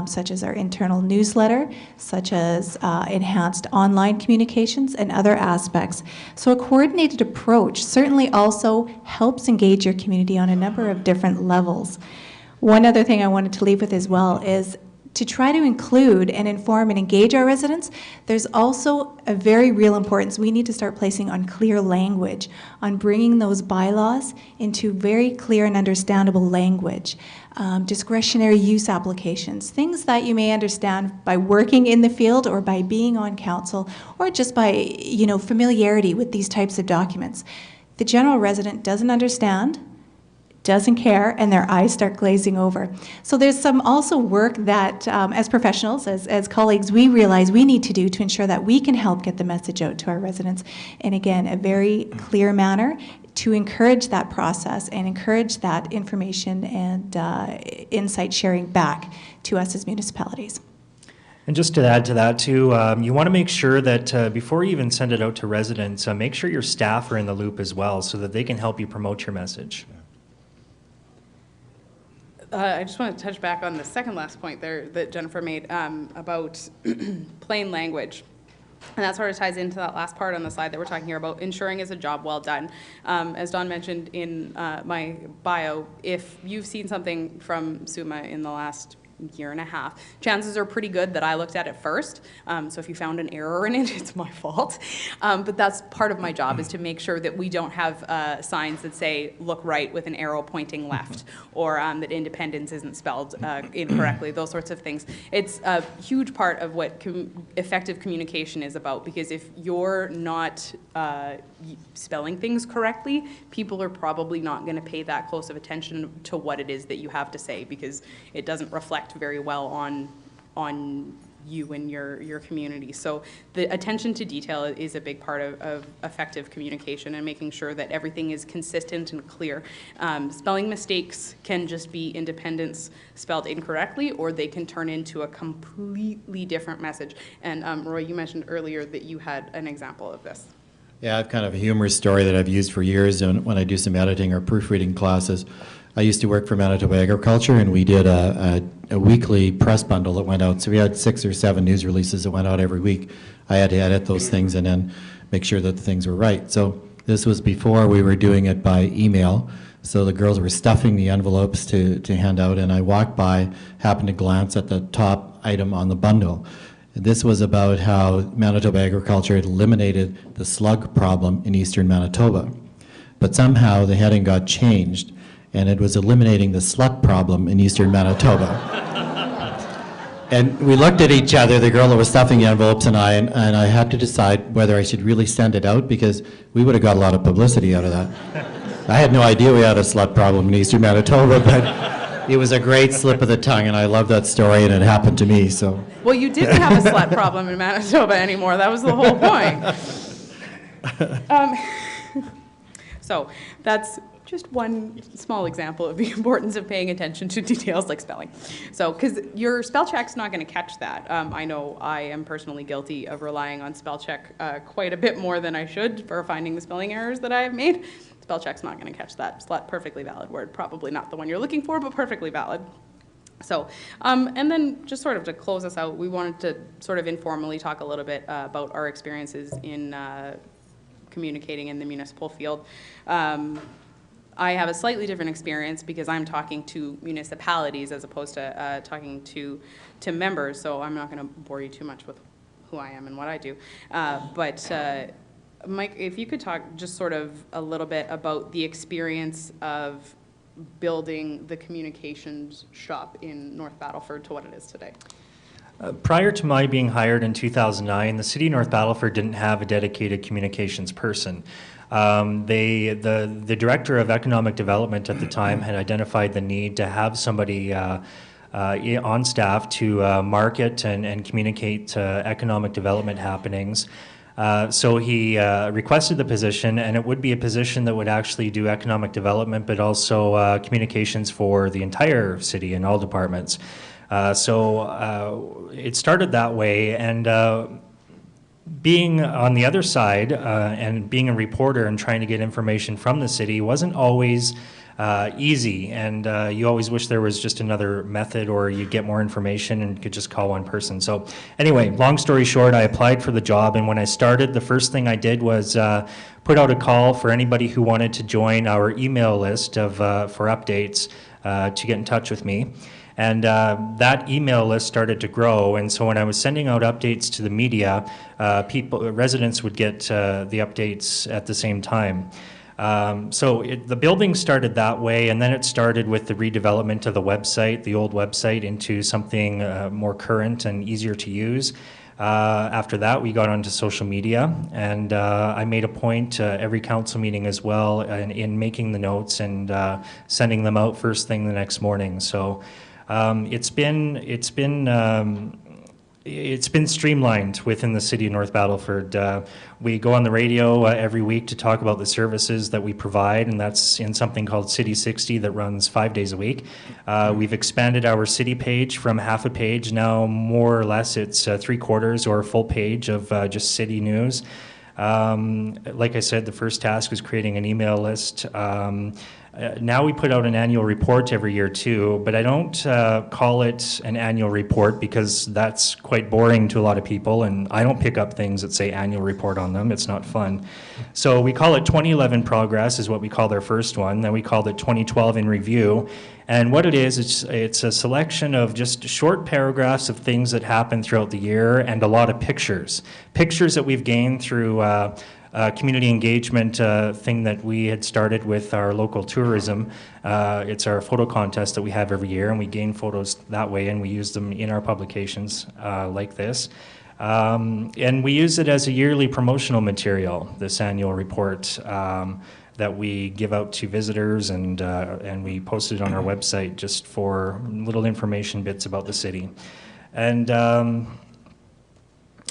such as our internal newsletter, such as enhanced online communications and other aspects. So a coordinated approach certainly also helps engage your community on a number of different levels. One other thing I wanted to leave with as well is to try to include and inform and engage our residents. There's also a very real importance we need to start placing on clear language, on bringing those bylaws into very clear and understandable language. Discretionary use applications, things that you may understand by working in the field or by being on council or just by, familiarity with these types of documents. The general resident doesn't understand, doesn't care, and their eyes start glazing over. So there's some also work that as professionals, as colleagues, we realize we need to do to ensure that we can help get the message out to our residents in, again, a very clear manner to encourage that process and encourage that information and insight sharing back to us as municipalities. And just to add to that too, you want to make sure that before you even send it out to residents, make sure your staff are in the loop as well so that they can help you promote your message. I just want to touch back on the second last point there that Jennifer made about plain language. And that sort of ties into that last part on the slide that we're talking here about ensuring is a job well done. As Dawn mentioned in my bio, if you've seen something from SUMA in the last year and a half, chances are pretty good that I looked at it first. So if you found an error in it, it's my fault. But that's part of my job, is to make sure that we don't have signs that say look right with an arrow pointing left, or that independence isn't spelled incorrectly, those sorts of things. It's a huge part of what effective communication is about, because if you're not spelling things correctly, people are probably not going to pay that close of attention to what it is that you have to say, because it doesn't reflect very well on you and your community. So the attention to detail is a big part of effective communication, and making sure that everything is consistent and clear. Spelling mistakes can just be independence spelled incorrectly, or they can turn into a completely different message. And Roy, you mentioned earlier that you had an example of this. Yeah, I have kind of a humorous story that I've used for years when I do some editing or proofreading classes. I used to work for Manitoba Agriculture, and we did a weekly press bundle that went out. So we had 6 or 7 news releases that went out every week. I had to edit those things and then make sure that the things were right. So this was before we were doing it by email. So the girls were stuffing the envelopes to hand out, and I walked by, happened to glance at the top item on the bundle. This was about how Manitoba Agriculture had eliminated the slug problem in eastern Manitoba. But somehow the heading got changed, and it was eliminating the slut problem in eastern Manitoba. And we looked at each other, the girl that was stuffing the envelopes and I had to decide whether I should really send it out because we would have got a lot of publicity out of that. I had no idea we had a slut problem in Eastern Manitoba, but it was a great slip of the tongue, and I love that story, and it happened to me, so. Well, you didn't have a slut problem in Manitoba anymore. That was the whole point. So that's just one small example of the importance of paying attention to details like spelling. So, because your spell check's not going to catch that. I know I am personally guilty of relying on spell check quite a bit more than I should for finding the spelling errors that I have made. Spell check's not going to catch that. Slut, perfectly valid word. Probably not the one you're looking for, but perfectly valid. So, and then just sort of to close us out, we wanted to sort of informally talk a little bit about our experiences in communicating in the municipal field. I have a slightly different experience because I'm talking to municipalities as opposed to talking to members, so I'm not going to bore you too much with who I am and what I do. But Mike, if you could talk just sort of a little bit about the experience of building the communications shop in North Battleford to what it is today. Prior to my being hired in 2009, the City of North Battleford didn't have a dedicated communications person. The Director of Economic Development at the time had identified the need to have somebody on staff to market and communicate economic development happenings. So he requested the position, and it would be a position that would actually do economic development, but also communications for the entire city and all departments. So it started that way, and being on the other side and being a reporter and trying to get information from the city wasn't always easy, and you always wish there was just another method or you get more information and could just call one person. So anyway, long story short, I applied for the job, and when I started, the first thing I did was put out a call for anybody who wanted to join our email list of for updates to get in touch with me. And that email list started to grow, and so when I was sending out updates to the media, residents would get the updates at the same time. So the building started that way, and then it started with the redevelopment of the website, the old website, into something more current and easier to use. After that, we got onto social media, and I made a point every council meeting as well in making the notes and sending them out first thing the next morning. So it's been streamlined within the city of North Battleford. We go on the radio every week to talk about the services that we provide, and that's in something called City 60 that runs 5 days a week. We've expanded our city page from half a page. Now more or less it's 3/4 or a full page of just city news. Like I said, the first task was creating an email list. Now we put out an annual report every year too, but I don't call it an annual report because that's quite boring to a lot of people, and I don't pick up things that say annual report on them. It's not fun. So we call it 2011 Progress is what we called our first one. Then we called it 2012 in Review. And what it is, it's a selection of just short paragraphs of things that happen throughout the year and a lot of pictures. Pictures that we've gained through community engagement thing that we had started with our local tourism. It's our photo contest that we have every year, and we gain photos that way, and we use them in our publications like this. And we use it as a yearly promotional material, this annual report that we give out to visitors, and we post it on our website just for little information bits about the city. And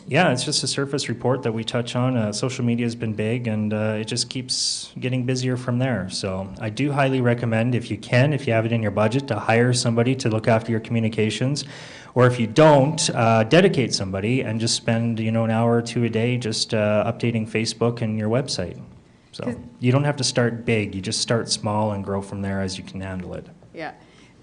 yeah, it's just a surface report that we touch on. Social media has been big, and it just keeps getting busier from there. So I do highly recommend, if you can, if you have it in your budget, to hire somebody to look after your communications. Or if you don't, dedicate somebody and just spend an hour or two a day just updating Facebook and your website. So you don't have to start big. You just start small and grow from there as you can handle it. Yeah.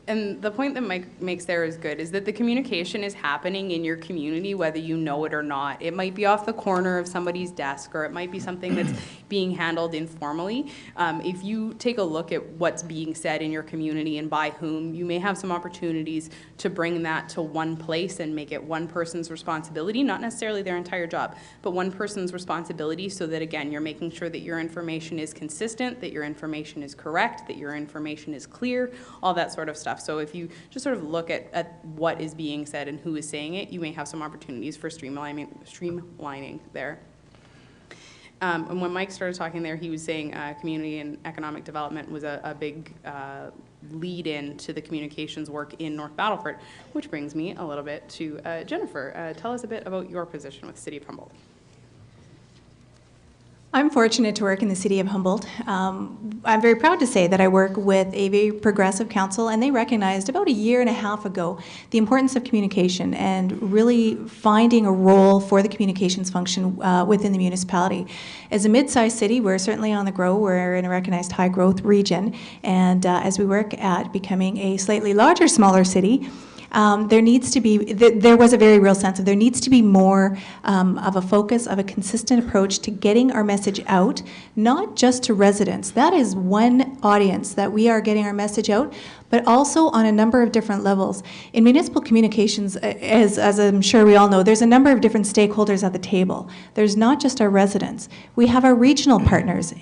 And the point that Mike makes there is good, is that the communication is happening in your community whether you know it or not. It might be off the corner of somebody's desk, or it might be something that's being handled informally. If you take a look at what's being said in your community and by whom, you may have some opportunities to bring that to one place and make it one person's responsibility, not necessarily their entire job, but one person's responsibility, so that, again, you're making sure that your information is consistent, that your information is correct, that your information is clear, all that sort of stuff. stuff. So if you just sort of look at what is being said and who is saying it, you may have some opportunities for streamlining there. And when Mike started talking there, he was saying community and economic development was a big lead-in to the communications work in North Battleford, which brings me a little bit to Jennifer. Tell us a bit about your position with the City of Humboldt. I'm fortunate to work in the City of Humboldt. I'm very proud to say that I work with a very progressive council, and they recognized about a year and a half ago the importance of communication and really finding a role for the communications function within the municipality. As a mid-sized city, we're certainly on the grow. We're in a recognized high-growth region, and as we work at becoming a slightly larger, smaller city, there needs to be, there was a very real sense of there needs to be more of a focus, of a consistent approach to getting our message out, not just to residents. That is one audience that we are getting our message out, but also on a number of different levels. In municipal communications, as I'm sure we all know, there's a number of different stakeholders at the table. There's not just our residents. We have our regional partners.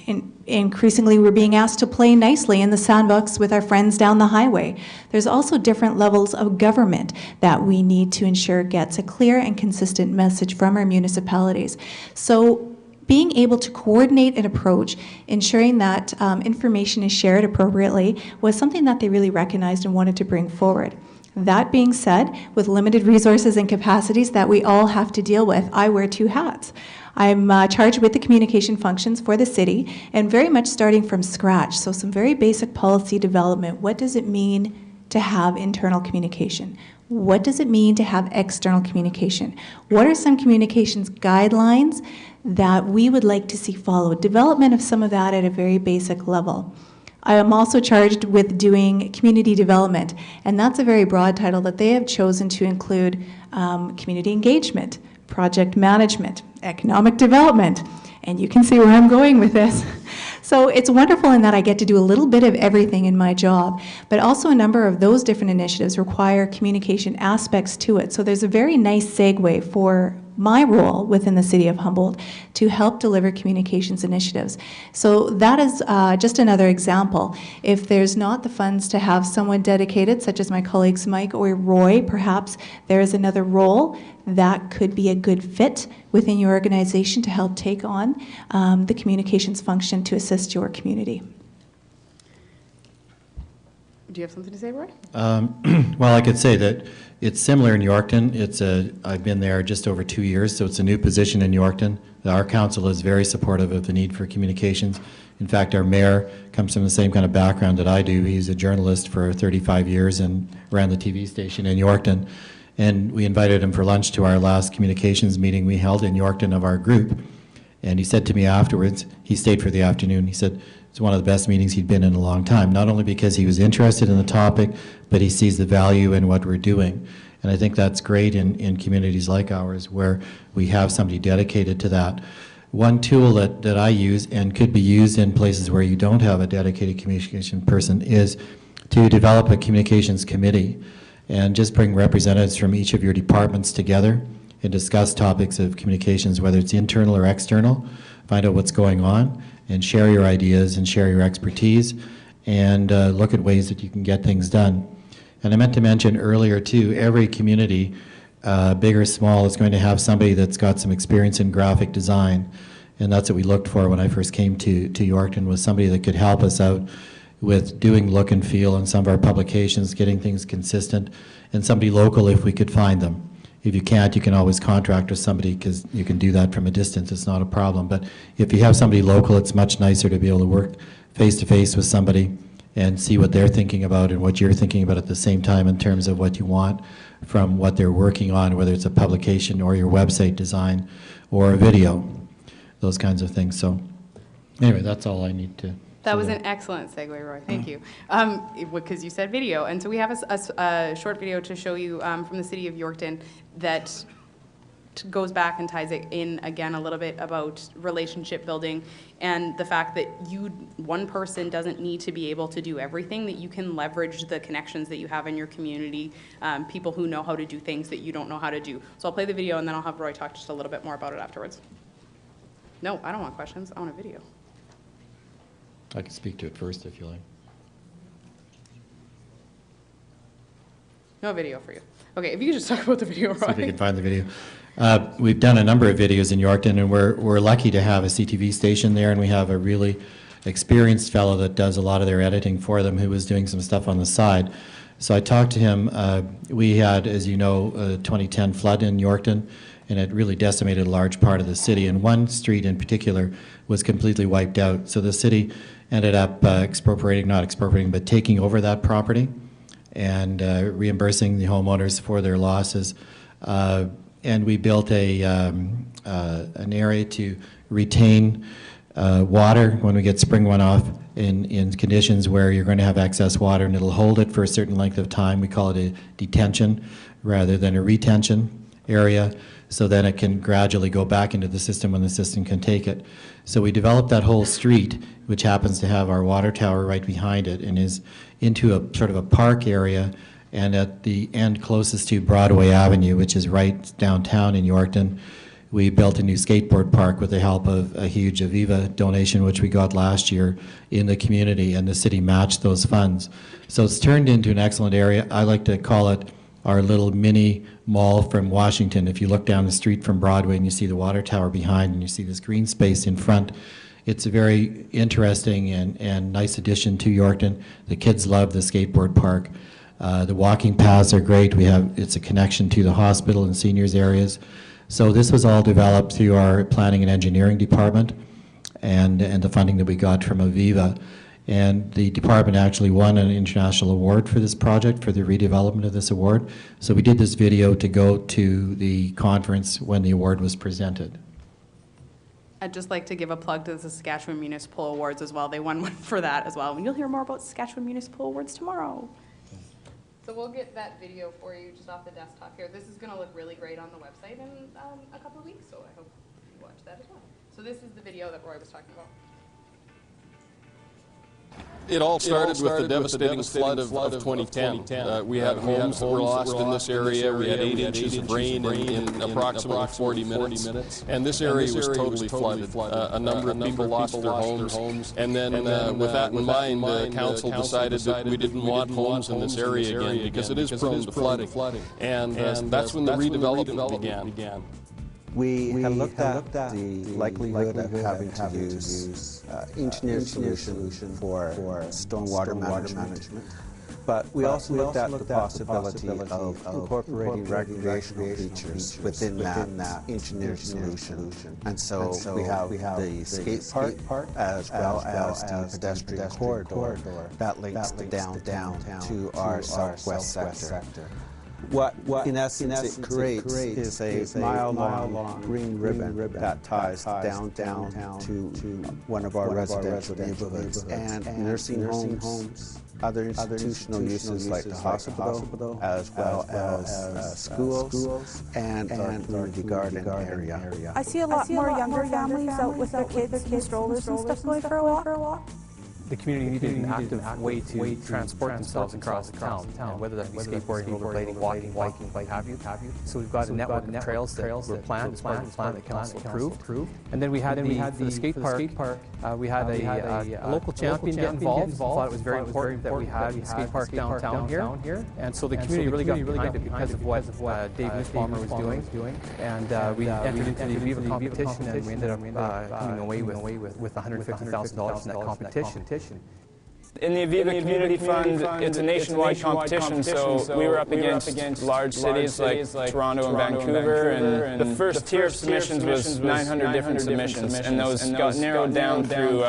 Increasingly, we're being asked to play nicely in the sandbox with our friends down the highway. There's also different levels of government that we need to ensure gets a clear and consistent message from our municipalities. So being able to coordinate an approach, ensuring that information is shared appropriately, was something that they really recognized and wanted to bring forward. That being said, with limited resources and capacities that we all have to deal with, I wear two hats. I'm charged with the communication functions for the city, and very much starting from scratch. So some very basic policy development. What does it mean to have internal communication? What does it mean to have external communication? What are some communications guidelines that we would like to see followed? Development of some of that at a very basic level. I am also charged with doing community development, and that's a very broad title that they have chosen to include community engagement, project management, economic development, and you can see where I'm going with this. So it's wonderful in that I get to do a little bit of everything in my job, but also a number of those different initiatives require communication aspects to it. So there's a very nice segue for my role within the City of Humboldt to help deliver communications initiatives. So that is just another example. If there's not the funds to have someone dedicated, such as my colleagues Mike or Roy, perhaps there is another role that could be a good fit within your organization to help take on the communications function to assist your community. Do you have something to say, Roy? Well, I could say that it's similar in Yorkton. I've been there just over 2 years, so it's a new position in Yorkton. Our council is very supportive of the need for communications. In fact, our mayor comes from the same kind of background that I do. He's a journalist for 35 years and ran the TV station in Yorkton. And we invited him for lunch to our last communications meeting we held in Yorkton of our group. And he said to me afterwards, he stayed for the afternoon, he said, it's one of the best meetings he'd been in a long time, not only because he was interested in the topic, but he sees the value in what we're doing. And I think that's great in communities like ours where we have somebody dedicated to that. One tool that I use and could be used in places where you don't have a dedicated communication person is to develop a communications committee and just bring representatives from each of your departments together and discuss topics of communications, whether it's internal or external, find out what's going on, and share your ideas and share your expertise, and look at ways that you can get things done. And I meant to mention earlier too, every community, big or small, is going to have somebody that's got some experience in graphic design, and that's what we looked for when I first came to Yorkton, was somebody that could help us out with doing look and feel on some of our publications, getting things consistent, and somebody local if we could find them. If you can't, you can always contract with somebody because you can do that from a distance. It's not a problem. But if you have somebody local, it's much nicer to be able to work face-to-face with somebody and see what they're thinking about and what you're thinking about at the same time in terms of what you want from what they're working on, whether it's a publication or your website design or a video, those kinds of things. So anyway, that's all I need to. That was an excellent segue, Roy. Thank you. Because you said video. And so we have a short video to show you from the city of Yorkton that goes back and ties it in again a little bit about relationship building and the fact that one person doesn't need to be able to do everything, that you can leverage the connections that you have in your community, people who know how to do things that you don't know how to do. So I'll play the video and then I'll have Roy talk just a little bit more about it afterwards. No, I don't want questions. I want a video. I can speak to it first if you like. No video for you. Okay, if you could just talk about the video, Roy. See if we can find the video. We've done a number of videos in Yorkton, and we're lucky to have a CTV station there, and we have a really experienced fellow that does a lot of their editing for them, who was doing some stuff on the side. So I talked to him. We had, as you know, a 2010 flood in Yorkton, and it really decimated a large part of the city. And one street in particular was completely wiped out. So the city ended up not expropriating, but taking over that property and reimbursing the homeowners for their losses. And we built an area to retain water when we get spring runoff in conditions where you're going to have excess water, and it'll hold it for a certain length of time. We call it a detention rather than a retention area, so then it can gradually go back into the system when the system can take it. So we developed that whole street, which happens to have our water tower right behind it, and is into a sort of a park area, and at the end closest to Broadway Avenue, which is right downtown in Yorkton, we built a new skateboard park with the help of a huge Aviva donation, which we got last year in the community, and the city matched those funds. So it's turned into an excellent area. I like to call it our little mini mall from Washington. If you look down the street from Broadway and you see the water tower behind and you see this green space in front, it's a very interesting and nice addition to Yorkton. The kids love the skateboard park. The walking paths are great. It's a connection to the hospital and seniors areas. So this was all developed through our planning and engineering department and the funding that we got from Aviva. And the department actually won an international award for this project, for the redevelopment of this award. So we did this video to go to the conference when the award was presented. I'd just like to give a plug to the Saskatchewan Municipal Awards as well. They won one for that as well. And you'll hear more about Saskatchewan Municipal Awards tomorrow. So we'll get that video for you just off the desktop here. This is going to look really great on the website in a couple of weeks, so I hope you watch that as well. So this is the video that Roy was talking about. It all started with the devastating flood of 2010. We had homes that were lost in this area. We had 8 inches of rain in approximately 40 minutes. And this area was totally flooded. A number of people lost their homes. And then with that in mind, the council decided that we didn't want homes in this area again because it is prone to flooding. And that's when the redevelopment began. We had looked at the likelihood of having to use engineered solution for stormwater management. But we also looked at the possibility of incorporating recreational features within that engineered solution. And so we have the skate park as well as the pedestrian corridor that links the downtown to our southwest sector. What in essence it creates is a mile-long green ribbon that ties downtown to one of our residential neighborhoods and nursing homes, other institutional uses like the hospital, as well as schools and our community garden area. I see a lot more younger families out with their kids and strollers and stuff going for a walk. The community needed an active way to transport themselves across the town, and whether that be skateboarding, rollerblading, walking, biking, what have you. So we've got a network of trails that were planned as part of the plan that council approved. And then we had the skate park. We had a local champion get involved. Thought it was very important that we had a skate park downtown here. And so the community really got behind it because of what Dave Nussbaumer was doing. And we entered into the Aviva competition, and we ended up coming away with $150,000 in that competition. In the Aviva Community Fund, it's a nationwide competition, so we were up against large cities like Toronto and Vancouver, and the first tier of submissions was 900 different submissions, and those got narrowed down through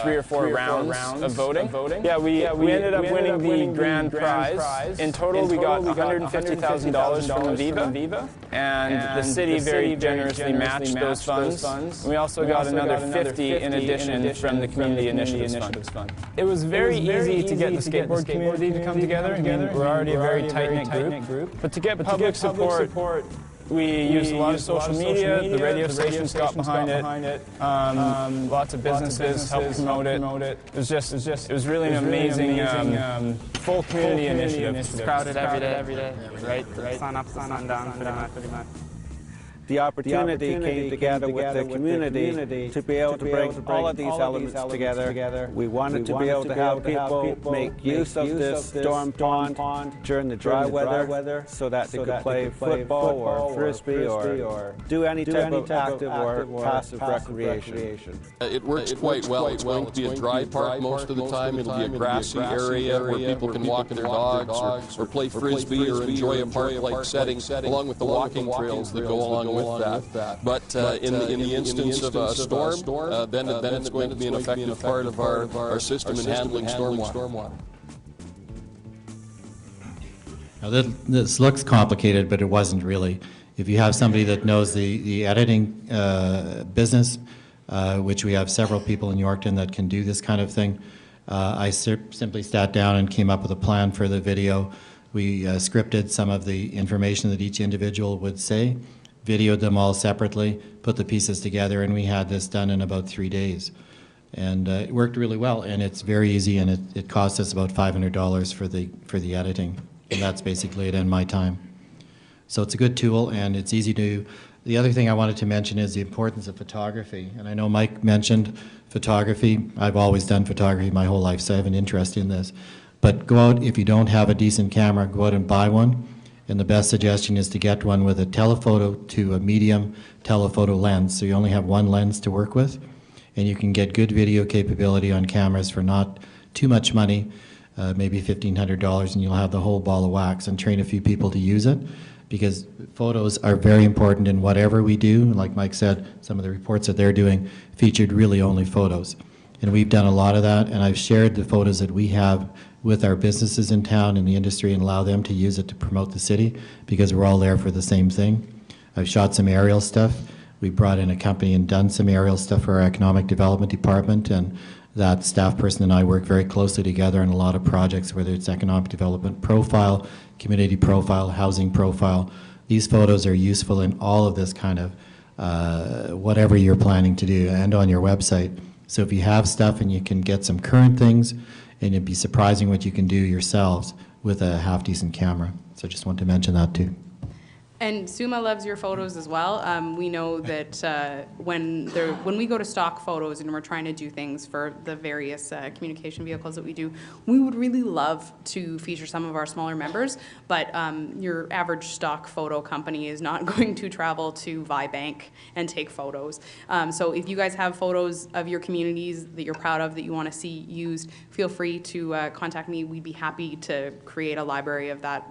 3 or 4 rounds of voting. Yeah, we ended up winning the grand prize. In total, we got $150,000 from Aviva, and the city very generously matched those funds. We also got another 50 in addition from the Community Initiatives Fund. It was very easy to get the skateboard community to come together. I mean, we're already a very tight-knit group. But to get public support, we used a lot of social media. The radio stations got behind it. Lots of businesses helped promote it. It was really an amazing full community initiative. It's crowded every day, right? Sun up, sun down, pretty much. the opportunity came together with the community to be able to bring all of these elements together. We wanted to be able to have people make use of this storm pond during the dry weather so that they could play football or frisbee or do any type of active or passive recreation. It works quite well. It's going to be a dry park most of the time. It'll be a grassy area where people can walk their dogs or play frisbee or enjoy a park-like setting, along with the walking trails that go along with that. But in the instance of a storm, then it's going to be an effective part of our system in handling stormwater. Now this looks complicated, but it wasn't really. If you have somebody that knows the editing business, which we have several people in Yorkton that can do this kind of thing, I simply sat down and came up with a plan for the video. We scripted some of the information that each individual would say, videoed them all separately, put the pieces together, and we had this done in about 3 days. And it worked really well, and it's very easy, and it cost us about $500 for the editing. And that's basically it in my time. So it's a good tool, and it's easy to. The other thing I wanted to mention is the importance of photography. And I know Mike mentioned photography. I've always done photography my whole life, so I have an interest in this. But go out, if you don't have a decent camera, go out and buy one. And the best suggestion is to get one with a telephoto to a medium telephoto lens. So you only have one lens to work with. And you can get good video capability on cameras for not too much money, maybe $1,500, and you'll have the whole ball of wax, and train a few people to use it. Because photos are very important in whatever we do. Like Mike said, some of the reports that they're doing featured really only photos. And we've done a lot of that, and I've shared the photos that we have with our businesses in town and the industry and allow them to use it to promote the city, because we're all there for the same thing. I've shot some aerial stuff. We brought in a company and done some aerial stuff for our economic development department, and that staff person and I work very closely together on a lot of projects, whether it's economic development profile, community profile, housing profile. These photos are useful in all of this kind of whatever you're planning to do, and on your website. So if you have stuff and you can get some current things, and it'd be surprising what you can do yourselves with a half-decent camera. So I just want to mention that too. And SUMA loves your photos as well. We know that when we go to stock photos and we're trying to do things for the various communication vehicles that we do, we would really love to feature some of our smaller members, but your average stock photo company is not going to travel to Vibank and take photos. So if you guys have photos of your communities that you're proud of that you want to see used, feel free to contact me. We'd be happy to create a library of that.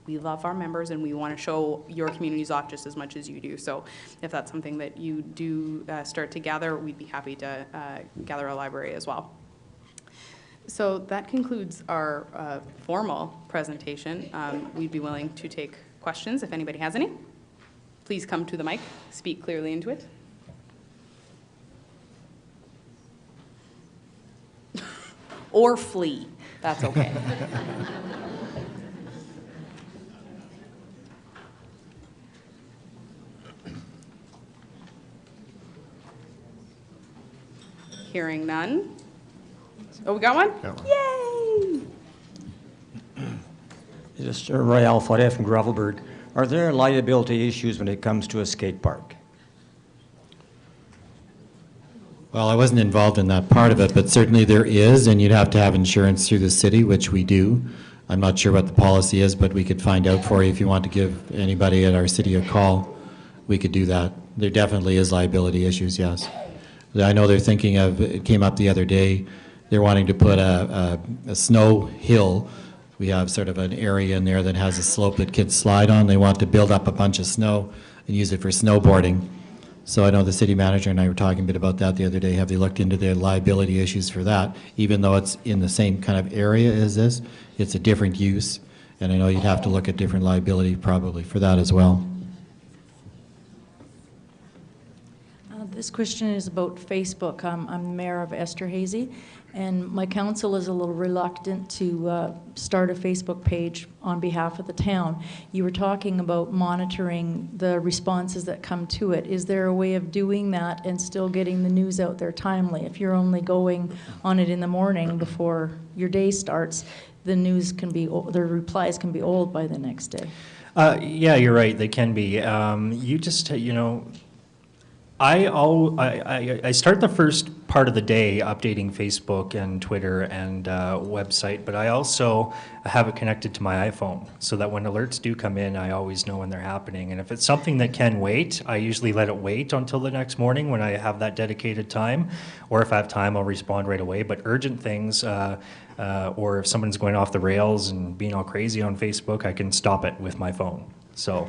We love our members, and we want to show your communities off just as much as you do. So if that's something that you do start to gather, we'd be happy to gather a library as well. So that concludes our formal presentation. We'd be willing to take questions if anybody has any. Please come to the mic, speak clearly into it. Or flee, that's okay. Hearing none. Oh, we got one? Got one. Yay! This is Roy Alford from Gravelbird. Are there liability issues when it comes to a skate park? Well, I wasn't involved in that part of it, but certainly there is, and you'd have to have insurance through the city, which we do. I'm not sure what the policy is, but we could find out for you if you want to give anybody at our city a call. We could do that. There definitely is liability issues, yes. I know they're thinking of, it came up the other day, they're wanting to put a snow hill. We have sort of an area in there that has a slope that kids slide on. They want to build up a bunch of snow and use it for snowboarding. So I know the city manager and I were talking a bit about that the other day. Have they looked into their liability issues for that? Even though it's in the same kind of area as this, it's a different use. And I know you'd have to look at different liability probably for that as well. This question is about Facebook. I'm mayor of Esterhazy, and my council is a little reluctant to start a Facebook page on behalf of the town. You were talking about monitoring the responses that come to it. Is there a way of doing that and still getting the news out there timely? If you're only going on it in the morning before your day starts, the news can be, the replies can be old by the next day. Yeah, you're right. They can be. You just, I start the first part of the day updating Facebook and Twitter and website, but I also have it connected to my iPhone so that when alerts do come in, I always know when they're happening. And if it's something that can wait, I usually let it wait until the next morning when I have that dedicated time. Or if I have time, I'll respond right away. But urgent things, or if someone's going off the rails and being all crazy on Facebook, I can stop it with my phone. So.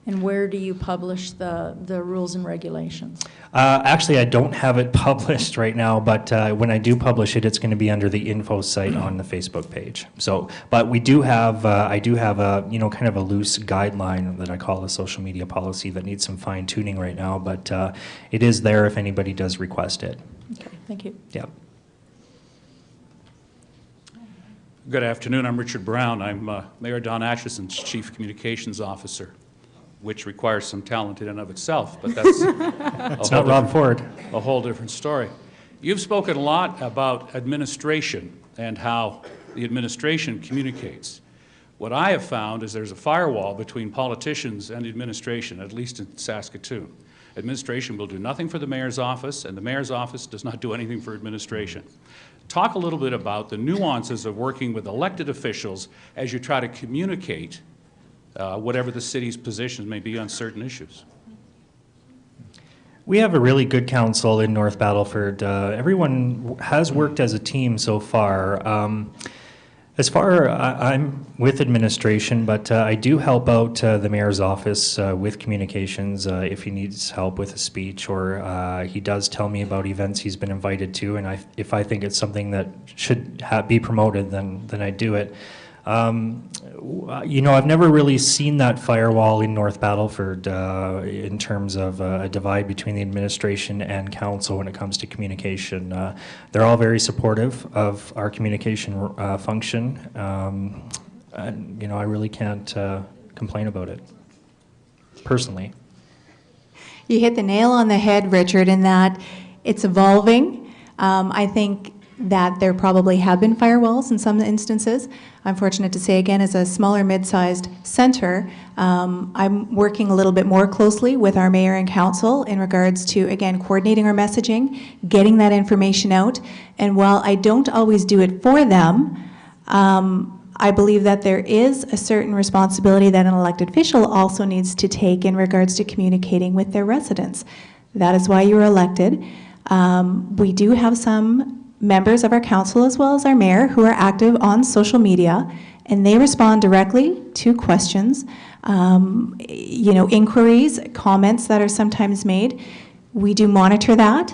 And where do you publish the rules and regulations? Actually, I don't have it published right now, but when I do publish it, it's going to be under the info site on the Facebook page. So, but we do have, I do have a, kind of a loose guideline that I call a social media policy that needs some fine tuning right now, but it is there if anybody does request it. Okay, thank you. Yeah. Good afternoon. I'm Richard Brown. I'm Mayor Don Atchison's Chief Communications Officer, which requires some talent in and of itself, but that's it's not Rob Ford. A whole different story. You've spoken a lot about administration and how the administration communicates. What I have found is there's a firewall between politicians and administration, at least in Saskatoon. Administration will do nothing for the mayor's office, and the mayor's office does not do anything for administration. Talk a little bit about the nuances of working with elected officials as you try to communicate whatever the city's positions may be on certain issues. We have a really good council in North Battleford. Everyone has worked as a team so far. I'm with administration, but I do help out the mayor's office with communications if he needs help with a speech, or he does tell me about events he's been invited to, and if I think it's something that should be promoted, then I do it. I've never really seen that firewall in North Battleford in terms of a divide between the administration and council when it comes to communication. They're all very supportive of our communication function, and I really can't complain about it, personally. You hit the nail on the head, Richard, in that it's evolving. I think that there probably have been firewalls in some instances. I'm fortunate to say, again, as a smaller, mid-sized centre, I'm working a little bit more closely with our mayor and council in regards to, again, coordinating our messaging, getting that information out. And while I don't always do it for them, I believe that there is a certain responsibility that an elected official also needs to take in regards to communicating with their residents. That is why you were elected. We do have some members of our council as well as our mayor who are active on social media, and they respond directly to questions, inquiries, comments that are sometimes made. We do monitor that,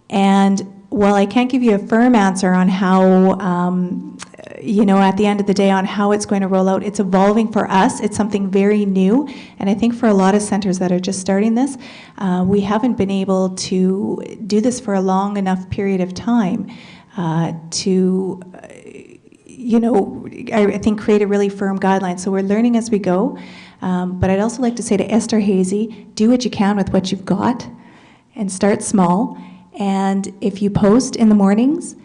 and while I can't give you a firm answer on how, at the end of the day on how it's going to roll out, it's evolving for us. It's something very new, and I think for a lot of centres that are just starting this, we haven't been able to do this for a long enough period of time to, I think create a really firm guideline. So we're learning as we go, but I'd also like to say to Esther Hazy, do what you can with what you've got and start small. And if you post in the mornings,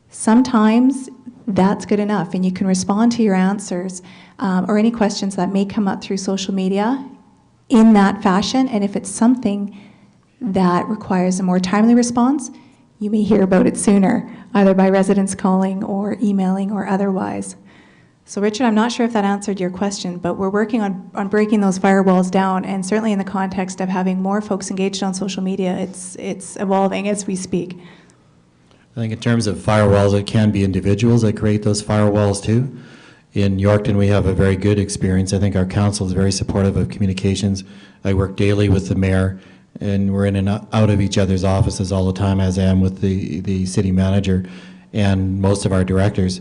sometimes that's good enough, and you can respond to your answers or any questions that may come up through social media in that fashion. And if it's something that requires a more timely response, you may hear about it sooner, either by residents calling or emailing or otherwise. So Richard, I'm not sure if that answered your question, but we're working on breaking those firewalls down, and certainly in the context of having more folks engaged on social media, it's evolving as we speak. I think in terms of firewalls, it can be individuals that create those firewalls too. In Yorkton, we have a very good experience. I think our council is very supportive of communications. I work daily with the mayor, and we're in and out of each other's offices all the time, as I am with the city manager and most of our directors.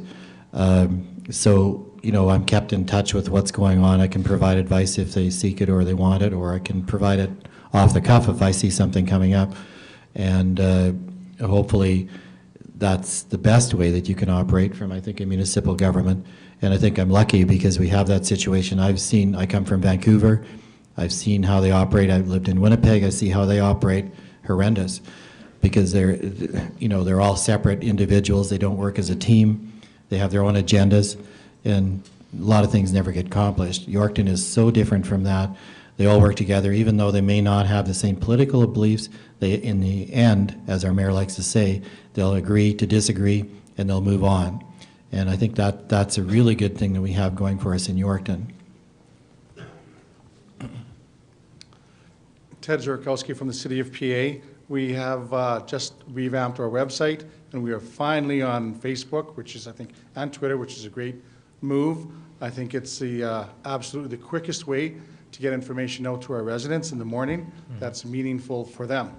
So, I'm kept in touch with what's going on. I can provide advice if they seek it or they want it, or I can provide it off the cuff if I see something coming up. And hopefully that's the best way that you can operate from, I think, a municipal government. And I think I'm lucky because we have that situation. I come from Vancouver. I've seen how they operate. I've lived in Winnipeg. I see how they operate. Horrendous, because they're all separate individuals. They don't work as a team. They have their own agendas, and a lot of things never get accomplished. Yorkton is so different from that. They all work together, even though they may not have the same political beliefs. They, in the end, as our mayor likes to say, they'll agree to disagree, and they'll move on. And I think that that's a really good thing that we have going for us in Yorkton. Ted Zurkowski from the City of PA. We have just revamped our website, and we are finally on Facebook, which is, I think, and Twitter, which is a great move. I think it's the absolutely the quickest way to get information out to our residents in the morning that's meaningful for them.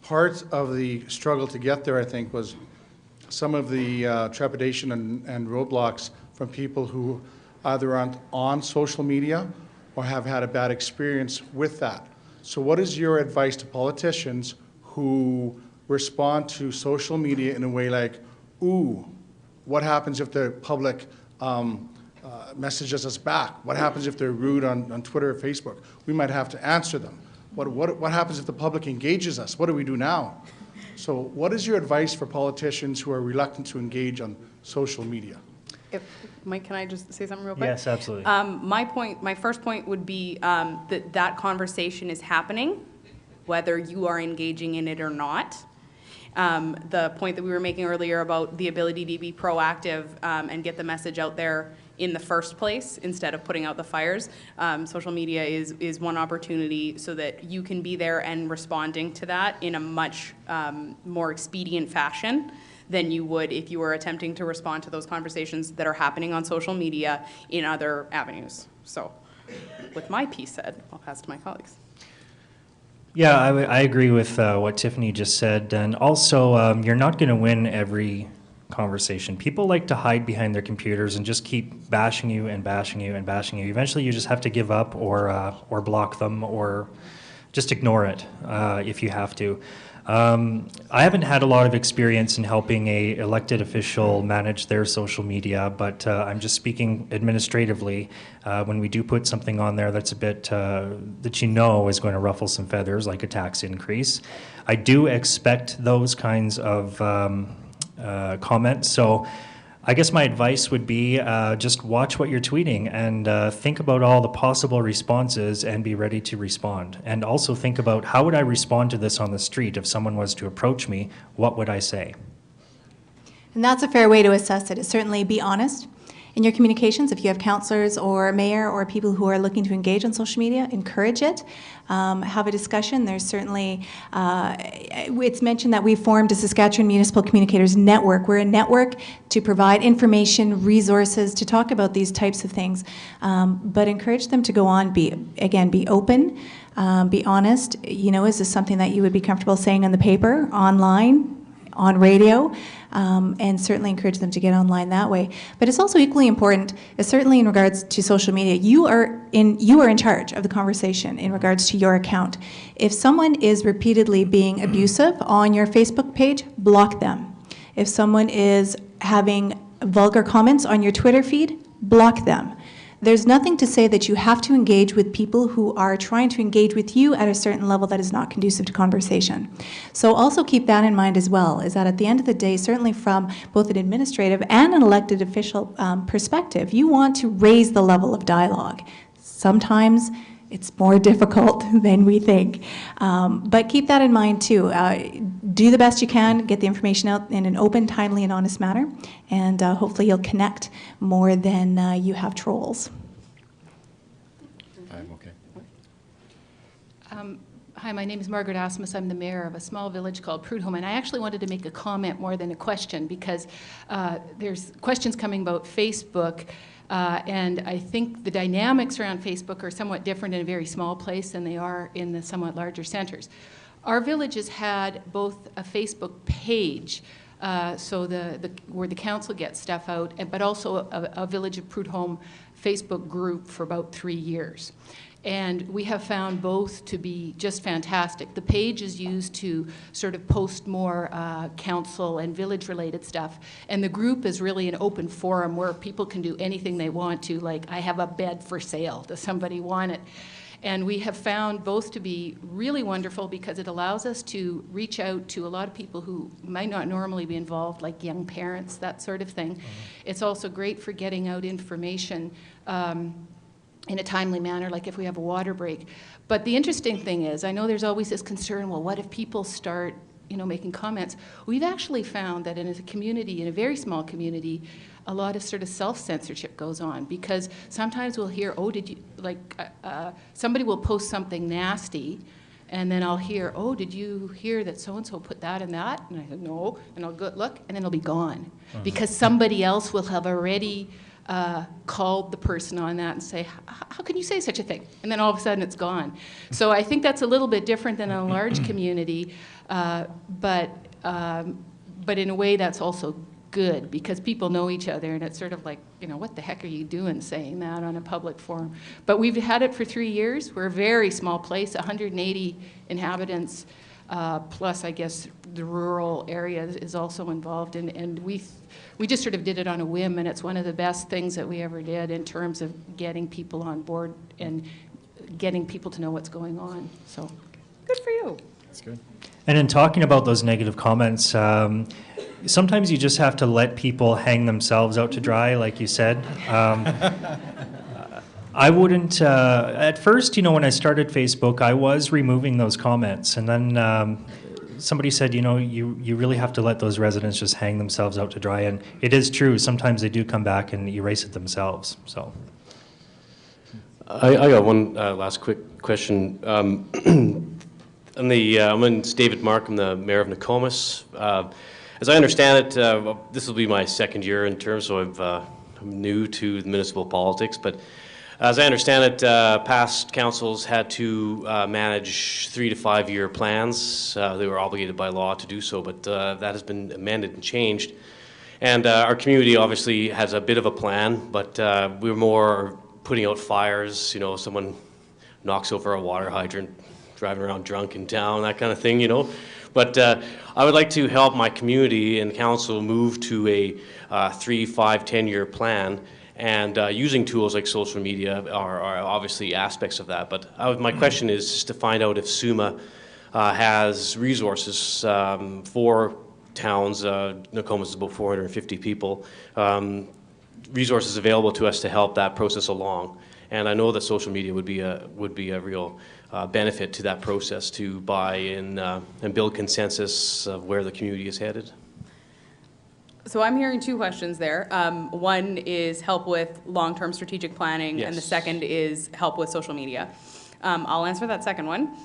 Part of the struggle to get there, I think, was some of the trepidation and roadblocks from people who either aren't on social media or have had a bad experience with that. So what is your advice to politicians who respond to social media in a way like, ooh, what happens if the public messages us back? What happens if they're rude on Twitter or Facebook? We might have to answer them. What happens if the public engages us? What do we do now? So what is your advice for politicians who are reluctant to engage on social media? Mike, can I just say something real quick? Yes, absolutely. My first point would be that conversation is happening, whether you are engaging in it or not. The point that we were making earlier about the ability to be proactive and get the message out there in the first place instead of putting out the fires. Social media is one opportunity so that you can be there and responding to that in a much more expedient fashion than you would if you were attempting to respond to those conversations that are happening on social media in other avenues. So with my piece said, I'll pass to my colleagues. Yeah, I agree with what Tiffany just said. And also, you're not going to win every conversation. People like to hide behind their computers and just keep bashing you and bashing you and bashing you. Eventually, you just have to give up or block them or just ignore it if you have to. I haven't had a lot of experience in helping a elected official manage their social media, but I'm just speaking administratively. When we do put something on there that's a bit, that you know is going to ruffle some feathers, like a tax increase, I do expect those kinds of comments. So I guess my advice would be just watch what you're tweeting and think about all the possible responses and be ready to respond. And also think about, how would I respond to this on the street? If someone was to approach me, what would I say? And that's a fair way to assess it, is certainly be honest in your communications. If you have councillors or mayor or people who are looking to engage on social media, encourage it. Have a discussion. There's certainly, it's mentioned that we formed a Saskatchewan Municipal Communicators Network. We're a network to provide information, resources, to talk about these types of things. But encourage them to go on, be open, be honest. You know, is this something that you would be comfortable saying in the paper, online, on radio? And certainly encourage them to get online that way. But it's also equally important, certainly in regards to social media, you are in charge of the conversation in regards to your account. If someone is repeatedly being abusive on your Facebook page, block them. If someone is having vulgar comments on your Twitter feed, block them. There's nothing to say that you have to engage with people who are trying to engage with you at a certain level that is not conducive to conversation. So also keep that in mind as well, is that at the end of the day, certainly from both an administrative and an elected official perspective, you want to raise the level of dialogue. Sometimes it's more difficult than we think. But keep that in mind too. Do the best you can, get the information out in an open, timely, and honest manner, and hopefully you'll connect more than you have trolls. I'm okay. Hi, my name is Margaret Asmus. I'm the mayor of a small village called Prudhoe, and I actually wanted to make a comment more than a question, because there's questions coming about Facebook. And I think the dynamics around Facebook are somewhat different in a very small place than they are in the somewhat larger centers. Our village has had both a Facebook page, so where the council gets stuff out, but also a Village of Prudhoe Facebook group for about 3 years. And we have found both to be just fantastic. The page is used to sort of post more council and village-related stuff. And the group is really an open forum where people can do anything they want to, like, I have a bed for sale. Does somebody want it? And we have found both to be really wonderful because it allows us to reach out to a lot of people who might not normally be involved, like young parents, that sort of thing. It's also great for getting out information in a timely manner, like if we have a water break. But the interesting thing is, I know there's always this concern, well, what if people start making comments? We've actually found that in a community, in a very small community, a lot of sort of self-censorship goes on, because sometimes we'll hear, oh, did you, somebody will post something nasty, and then I'll hear, oh, did you hear that so-and-so put that and that? And I said, no, and I'll go look, and then it'll be gone. Because somebody else will have already called the person on that and say, how can you say such a thing? And then all of a sudden it's gone. So I think that's a little bit different than a large community, but in a way that's also good, because people know each other, and it's sort of like, what the heck are you doing saying that on a public forum? But we've had it for 3 years. We're a very small place, 180 inhabitants, plus I guess the rural area is also involved, and we just sort of did it on a whim, and it's one of the best things that we ever did in terms of getting people on board and getting people to know what's going on. So good for you. That's good. And in talking about those negative comments, sometimes you just have to let people hang themselves out to dry, like you said. I wouldn't, at first, when I started Facebook, I was removing those comments. And then somebody said, you really have to let those residents just hang themselves out to dry. And it is true. Sometimes they do come back and erase it themselves. So. I got one last quick question. My name's David Mark. I'm the mayor of Nokomis. As I understand it, this will be my second year in term, so I'm new to municipal politics. But as I understand it, past councils had to manage 3 to 5 year plans. They were obligated by law to do so, but that has been amended and changed. And our community obviously has a bit of a plan, but we're more putting out fires. Someone knocks over a water hydrant, driving around drunk in town, that kind of thing, But I would like to help my community and council move to a 3, 5, 10-year plan, and using tools like social media are obviously aspects of that. But my question is just to find out if SUMA has resources for towns. Nokomis is about 450 people. Resources available to us to help that process along. And I know that social media would be a real benefit to that process, to buy in and build consensus of where the community is headed. So I'm hearing 2 questions there. One is help with long-term strategic planning, Yes. and the second is help with social media. I'll answer that second one.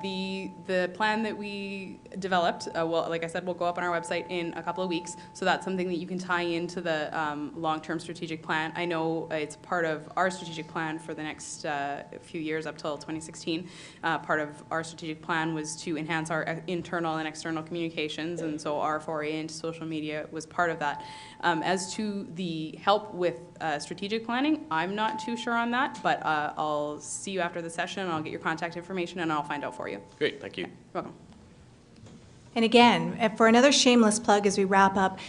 The plan that we developed, well, like I said, will go up on our website in a couple of weeks. So that's something that you can tie into the long-term strategic plan. I know it's part of our strategic plan for the next few years up till 2016. Part of our strategic plan was to enhance our internal and external communications, and so our foray into social media was part of that. As to the help with strategic planning, I'm not too sure on that, but I'll see you after the session, and I'll get your contact information, and I'll find out for you. Great, thank you. You're welcome. And again, for another shameless plug as we wrap up,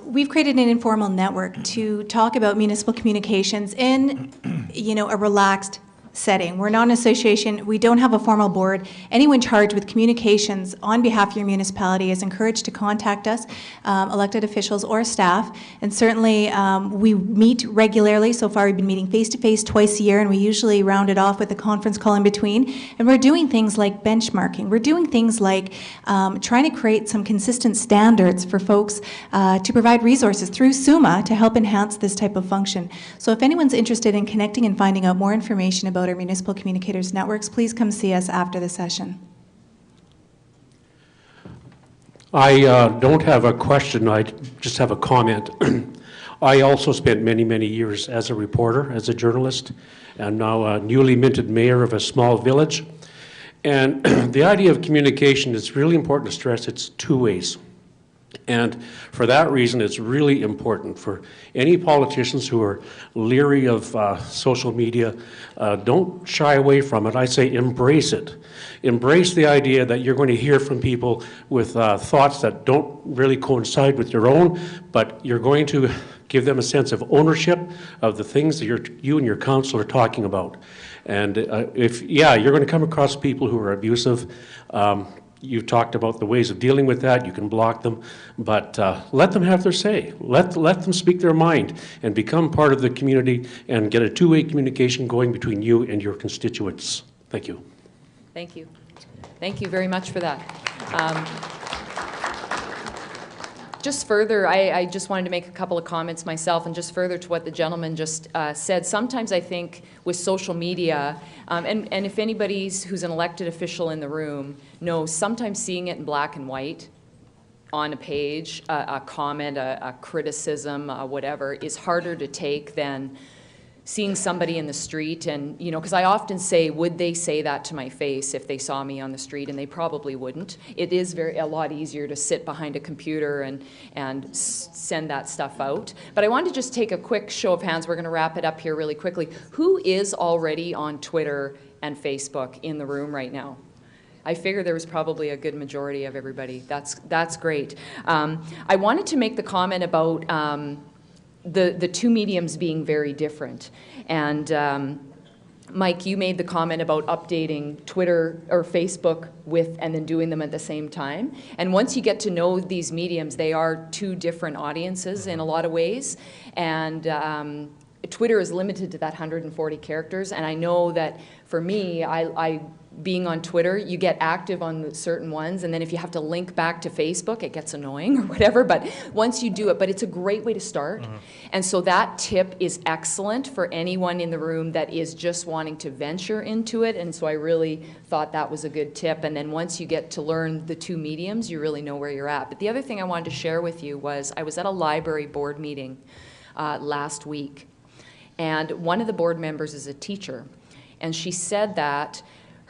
we've created an informal network to talk about municipal communications in, a relaxed setting. We're not an association. We don't have a formal board. Anyone charged with communications on behalf of your municipality is encouraged to contact us, elected officials or staff. And certainly we meet regularly. So far we've been meeting face-to-face twice a year, and we usually round it off with a conference call in between. And we're doing things like benchmarking. We're doing things like trying to create some consistent standards for folks to provide resources through SUMA to help enhance this type of function. So if anyone's interested in connecting and finding out more information about our municipal communicators networks, please come see us after the session. I don't have a question, I just have a comment. I also spent many, many years as a reporter, as a journalist, and now a newly minted mayor of a small village. And the idea of communication is really important to stress. It's 2 ways. And for that reason, it's really important for any politicians who are leery of social media, don't shy away from it. I say embrace it. Embrace the idea that you're going to hear from people with thoughts that don't really coincide with your own, but you're going to give them a sense of ownership of the things that you and your council are talking about. And you're going to come across people who are abusive. You've talked about the ways of dealing with that. You can block them, but let them have their say. Let them speak their mind and become part of the community and get a two-way communication going between you and your constituents. Thank you. Thank you. Thank you very much for that. Just further, I just wanted to make a couple of comments myself, and just further to what the gentleman just said. Sometimes I think with social media, and if anybody's who's an elected official in the room knows, sometimes seeing it in black and white on a page, a comment, a criticism, whatever, is harder to take than seeing somebody in the street. And, you know, because I often say, would they say that to my face if they saw me on the street? And they probably wouldn't. It is a lot easier to sit behind a computer and send that stuff out. But I wanted to just take a quick show of hands. We're going to wrap it up here really quickly. Who is already on Twitter and Facebook in the room right now? I figure there was probably a good majority of everybody. That's great. I wanted to make the comment about the two mediums being very different. And Mike, you made the comment about updating Twitter or Facebook and then doing them at the same time. And once you get to know these mediums, they are two different audiences in a lot of ways. And Twitter is limited to that 140 characters. And I know that for me, I being on Twitter, you get active on certain ones, and then if you have to link back to Facebook, it gets annoying or whatever, but once you do it, but it's a great way to start. And so that tip is excellent for anyone in the room that is just wanting to venture into it, and so I really thought that was a good tip. And then once you get to learn the two mediums, you really know where you're at. But the other thing I wanted to share with you was I was at a library board meeting last week, and one of the board members is a teacher, and she said that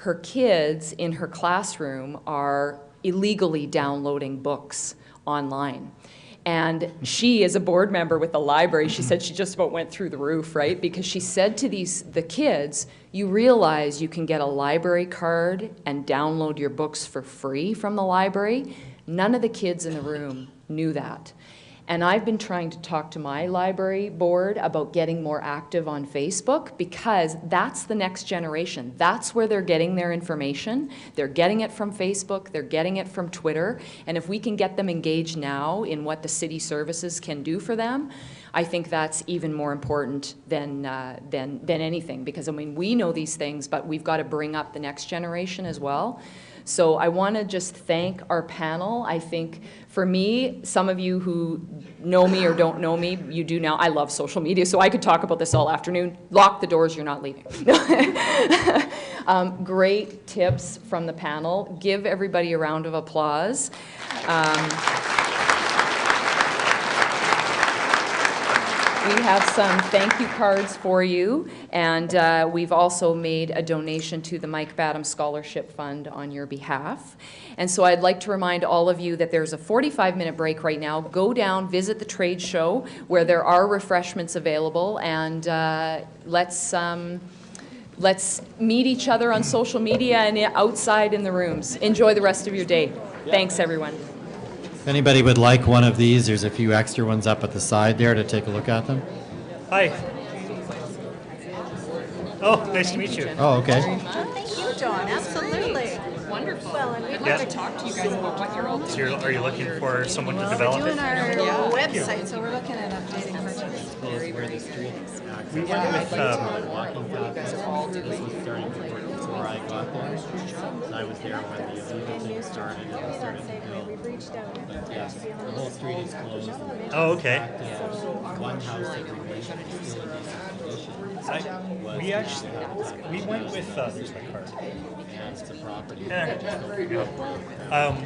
her kids in her classroom are illegally downloading books online. And she, as a board member with the library, she said she just about went through the roof, right? Because she said to the kids, you realize you can get a library card and download your books for free from the library? None of the kids in the room knew that. And I've been trying to talk to my library board about getting more active on Facebook, because that's the next generation. That's where they're getting their information. They're getting it from Facebook, they're getting it from Twitter, and if we can get them engaged now in what the city services can do for them, I think that's even more important than anything, because I mean, we know these things, but we've got to bring up the next generation as well. So I want to just thank our panel. I think for me, some of you who know me or don't know me, you do now. I love social media, so I could talk about this all afternoon. Lock the doors, you're not leaving. Great tips from the panel. Give everybody a round of applause. We have some thank you cards for you, and we've also made a donation to the Mike Badham Scholarship Fund on your behalf. And so I'd like to remind all of you that there's a 45-minute break right now. Go down, visit the trade show where there are refreshments available, and let's meet each other on social media and outside in the rooms. Enjoy the rest of your day. Thanks, everyone. If anybody would like one of these, there's a few extra ones up at the side there to take a look at them. Hi. Oh, nice to meet you. Oh, okay. Thank you, John. Absolutely. Wonderful. Well, and we'd love to talk to you guys about what you're all doing. So are you looking for someone to develop it? We're doing our website, so we're looking at updating Where the street is We went with this was starting to work before I got there. So I was there when the illegal thing started and we started to build. But yes, the whole street is closed. Oh, okay. One house that remained is still in decent condition. We went with, there's my card. And it's a property.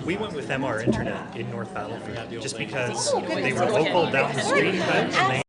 We went with MR Internet in North Battleford just because they were local down the street, and